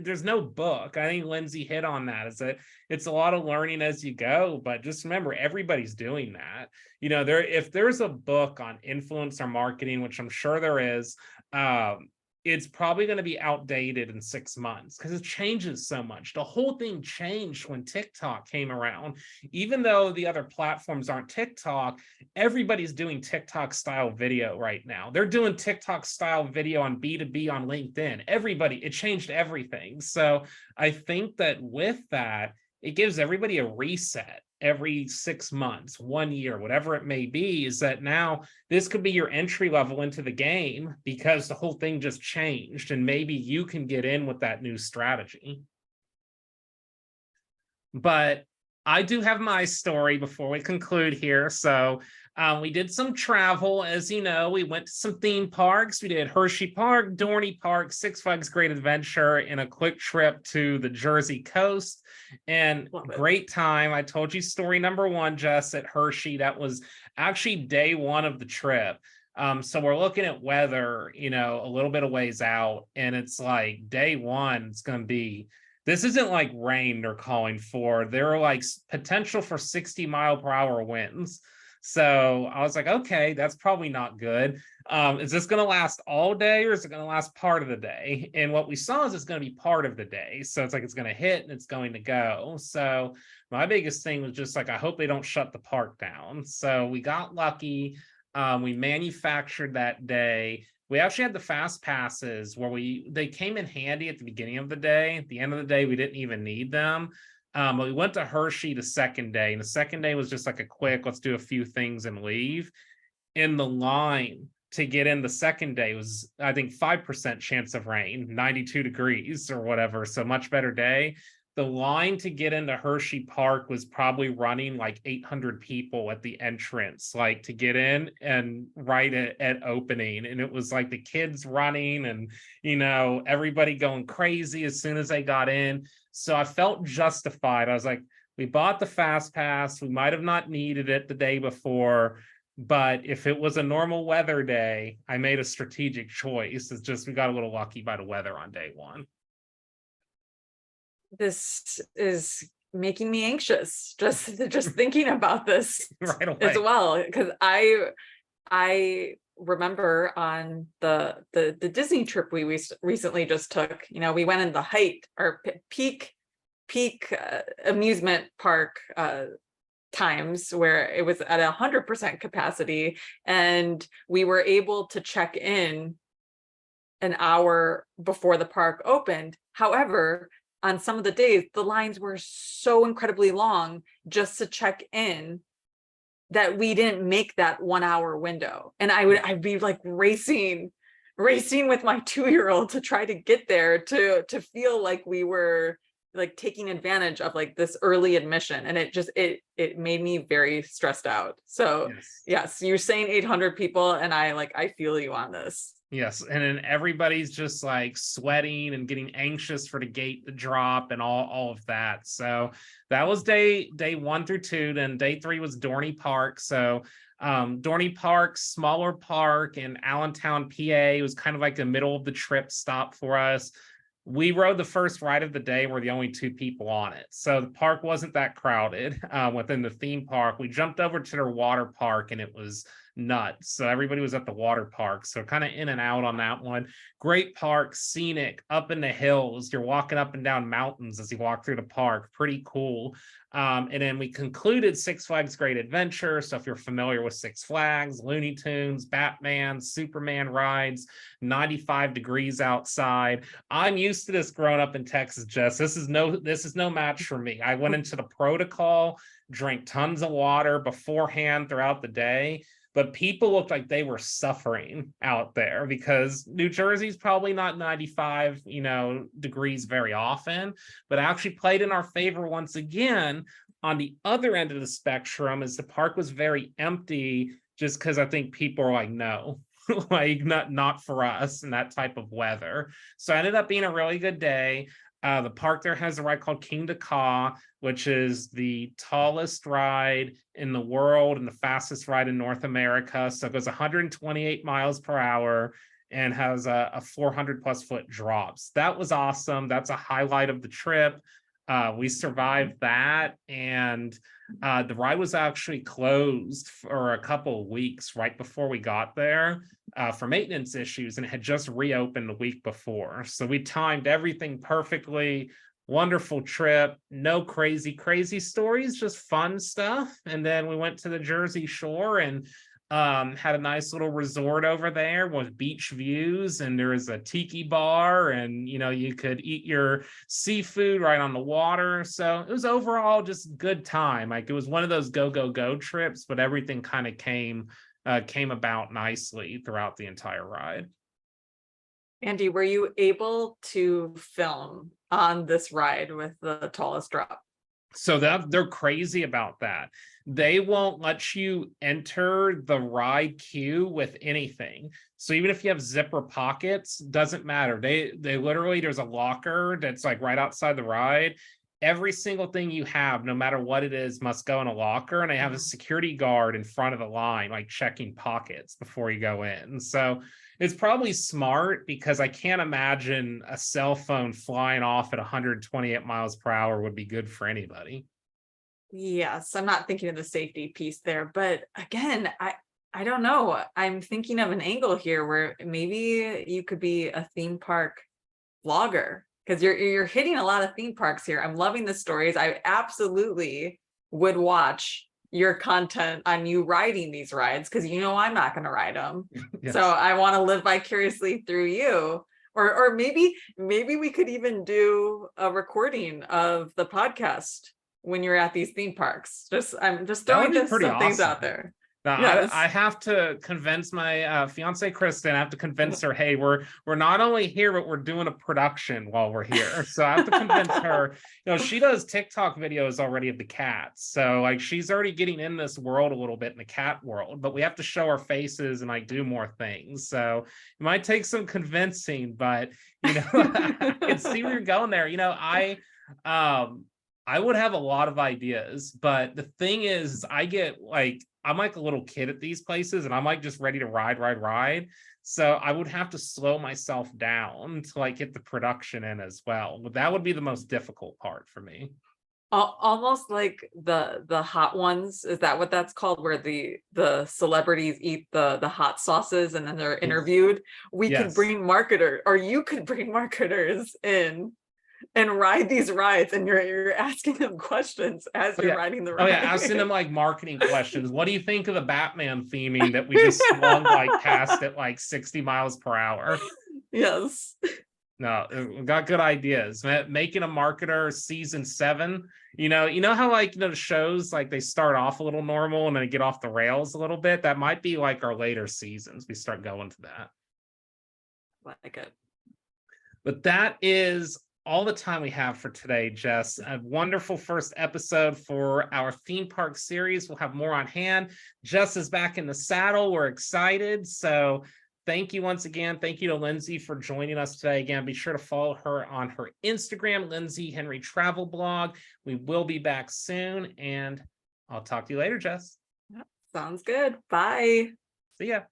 There's no book. I think Lindsey hit on that, is that it's a lot of learning as you go, but just remember, everybody's doing that. If there's a book on influencer marketing, which I'm sure there is, it's probably going to be outdated in 6 months because it changes so much. The whole thing changed when TikTok came around. Even though the other platforms aren't TikTok, everybody's doing TikTok style video right now. They're doing TikTok style video on B2B on LinkedIn. Everybody, it changed everything. So I think that with that, it gives everybody a reset every 6 months, 1 year, whatever it may be, is that now this could be your entry level into the game because the whole thing just changed and maybe you can get in with that new strategy. But I do have my story before we conclude here. So we did some travel, as you know, we went to some theme parks. We did Hershey Park, Dorney Park, Six Flags Great Adventure, and a quick trip to the Jersey coast. And great time. I told you story number 1, Jess, at Hershey. That was actually day 1 of the trip. So we're looking at weather, you know, a little bit of ways out, and it's like day 1, it's going to be, this isn't like rain they're calling for. There are like potential for 60-mile-per-hour winds. So I was like, okay, that's probably not good. Is this going to last all day or is it going to last part of the day? And what we saw is it's going to be part of the day. So it's like it's going to hit and it's going to go. So my biggest thing was just like, I hope they don't shut the park down. So we got lucky. We manufactured that day. We actually had the fast passes where they came in handy at the beginning of the day. At the end of the day, we didn't even need them. But we went to Hershey the second day, and the second day was just like a quick, let's do a few things and leave. In the line to get in the second day was, I think, 5% chance of rain, 92 degrees or whatever, so much better day. The line to get into Hershey Park was probably running like 800 people at the entrance, like to get in and right at opening. And it was like the kids running and, you know, everybody going crazy as soon as they got in. So I felt justified. I was like, we bought the fast pass. We might have not needed it the day before, but if it was a normal weather day, I made a strategic choice. It's just, we got a little lucky by the weather on day 1. This is making me anxious just thinking about this right away. as well, because I remember on the Disney trip we recently just took, you know, we went in the height or peak amusement park times where it was at 100% capacity, and we were able to check in an hour before the park opened. However, on some of the days, the lines were so incredibly long just to check in that we didn't make that 1 hour window. And I'd be like racing with my 2-year-old to try to get there to feel like we were like taking advantage of like this early admission. And it made me very stressed out. So yes, you're saying 800 people, and I feel you on this. Yes, and then everybody's just like sweating and getting anxious for the gate to drop and all of that. So that was day 1 through 2. Then day 3 was Dorney Park. So Dorney Park, smaller park in Allentown, PA. It was kind of like the middle of the trip stop for us. We rode the first ride of the day. We're the only 2 people on it. So the park wasn't that crowded within the theme park. We jumped over to their water park and it was nuts. So everybody was at the water park. So kind of in and out on that one. Great park, scenic, up in the hills. You're walking up and down mountains as you walk through the park. Pretty cool. And then we concluded Six Flags Great Adventure. So if you're familiar with Six Flags, Looney Tunes, Batman, Superman rides, 95 degrees outside. I'm used to this growing up in Texas, Jess. This is no match for me. I went into the protocol, drank tons of water beforehand throughout the day. But people looked like they were suffering out there because New Jersey's probably not 95, degrees very often, but actually played in our favor once again. On the other end of the spectrum, as the park was very empty, just because I think people are like, no, like not for us in that type of weather. So it ended up being a really good day. The park there has a ride called King to Ka, which is the tallest ride in the world and the fastest ride in North America. So it goes 128 miles per hour and has a 400 plus foot drops. That was awesome. That's a highlight of the trip. We survived that, and the ride was actually closed for a couple of weeks right before we got there for maintenance issues, and it had just reopened the week before. So we timed everything perfectly. Wonderful trip, no crazy stories, just fun stuff. And then we went to the Jersey Shore and had a nice little resort over there with beach views, and there was a tiki bar, and you could eat your seafood right on the water. So it was overall just good time. Like, it was one of those go trips, but everything kind of came about nicely throughout the entire ride. Andy, were you able to film on this ride with the tallest drop? So that they're crazy about that. They won't let you enter the ride queue with anything. So even if you have zipper pockets, doesn't matter. They literally, there's a locker that's like right outside the ride. Every single thing you have, no matter what it is, must go in a locker, and they have a security guard in front of the line, like checking pockets before you go in. So it's probably smart, because I can't imagine a cell phone flying off at 128 miles per hour would be good for anybody. Yes, I'm not thinking of the safety piece there, but again, I don't know. I'm thinking of an angle here where maybe you could be a theme park vlogger, because you're hitting a lot of theme parks here. I'm loving the stories. I absolutely would watch your content on you riding these rides, because I'm not going to ride them. Yes. So I want to live vicariously through you. Or maybe we could even do a recording of the podcast when you're at these theme parks. I'm just throwing some things out there. Now, Yes. I have to convince my fiance Kristen. I have to convince her, hey, we're not only here, but we're doing a production while we're here. So I have to convince her. She does TikTok videos already of the cats, so like she's already getting in this world a little bit, in the cat world. But we have to show our faces and like do more things. So it might take some convincing, but I can see where you're going there. I would have a lot of ideas, but the thing is, I'm like a little kid at these places, and I'm like just ready to ride. So I would have to slow myself down to like get the production in as well. That would be the most difficult part for me. Almost like the hot ones. Is that what that's called? Where the celebrities eat the hot sauces and then they're interviewed. We could bring marketers, or you could bring marketers in and ride these rides, and you're asking them questions as you're riding the ride. Oh yeah, asking them like marketing questions. What do you think of the Batman theming that we just swung like past at like 60 miles per hour? Yes. No, we got good ideas. Making a marketer season 7. You know how like the shows, like they start off a little normal and then they get off the rails a little bit. That might be like our later seasons. We start going to that. Like it. But that is all the time we have for today, Jess. A wonderful first episode for our theme park series. We'll have more on hand. Jess is back in the saddle. We're excited. So thank you once again. Thank you to Lindsey for joining us today. Again, be sure to follow her on her Instagram, Lindsey Henry Travel Blog. We will be back soon, and I'll talk to you later, Jess. Sounds good. Bye. See ya.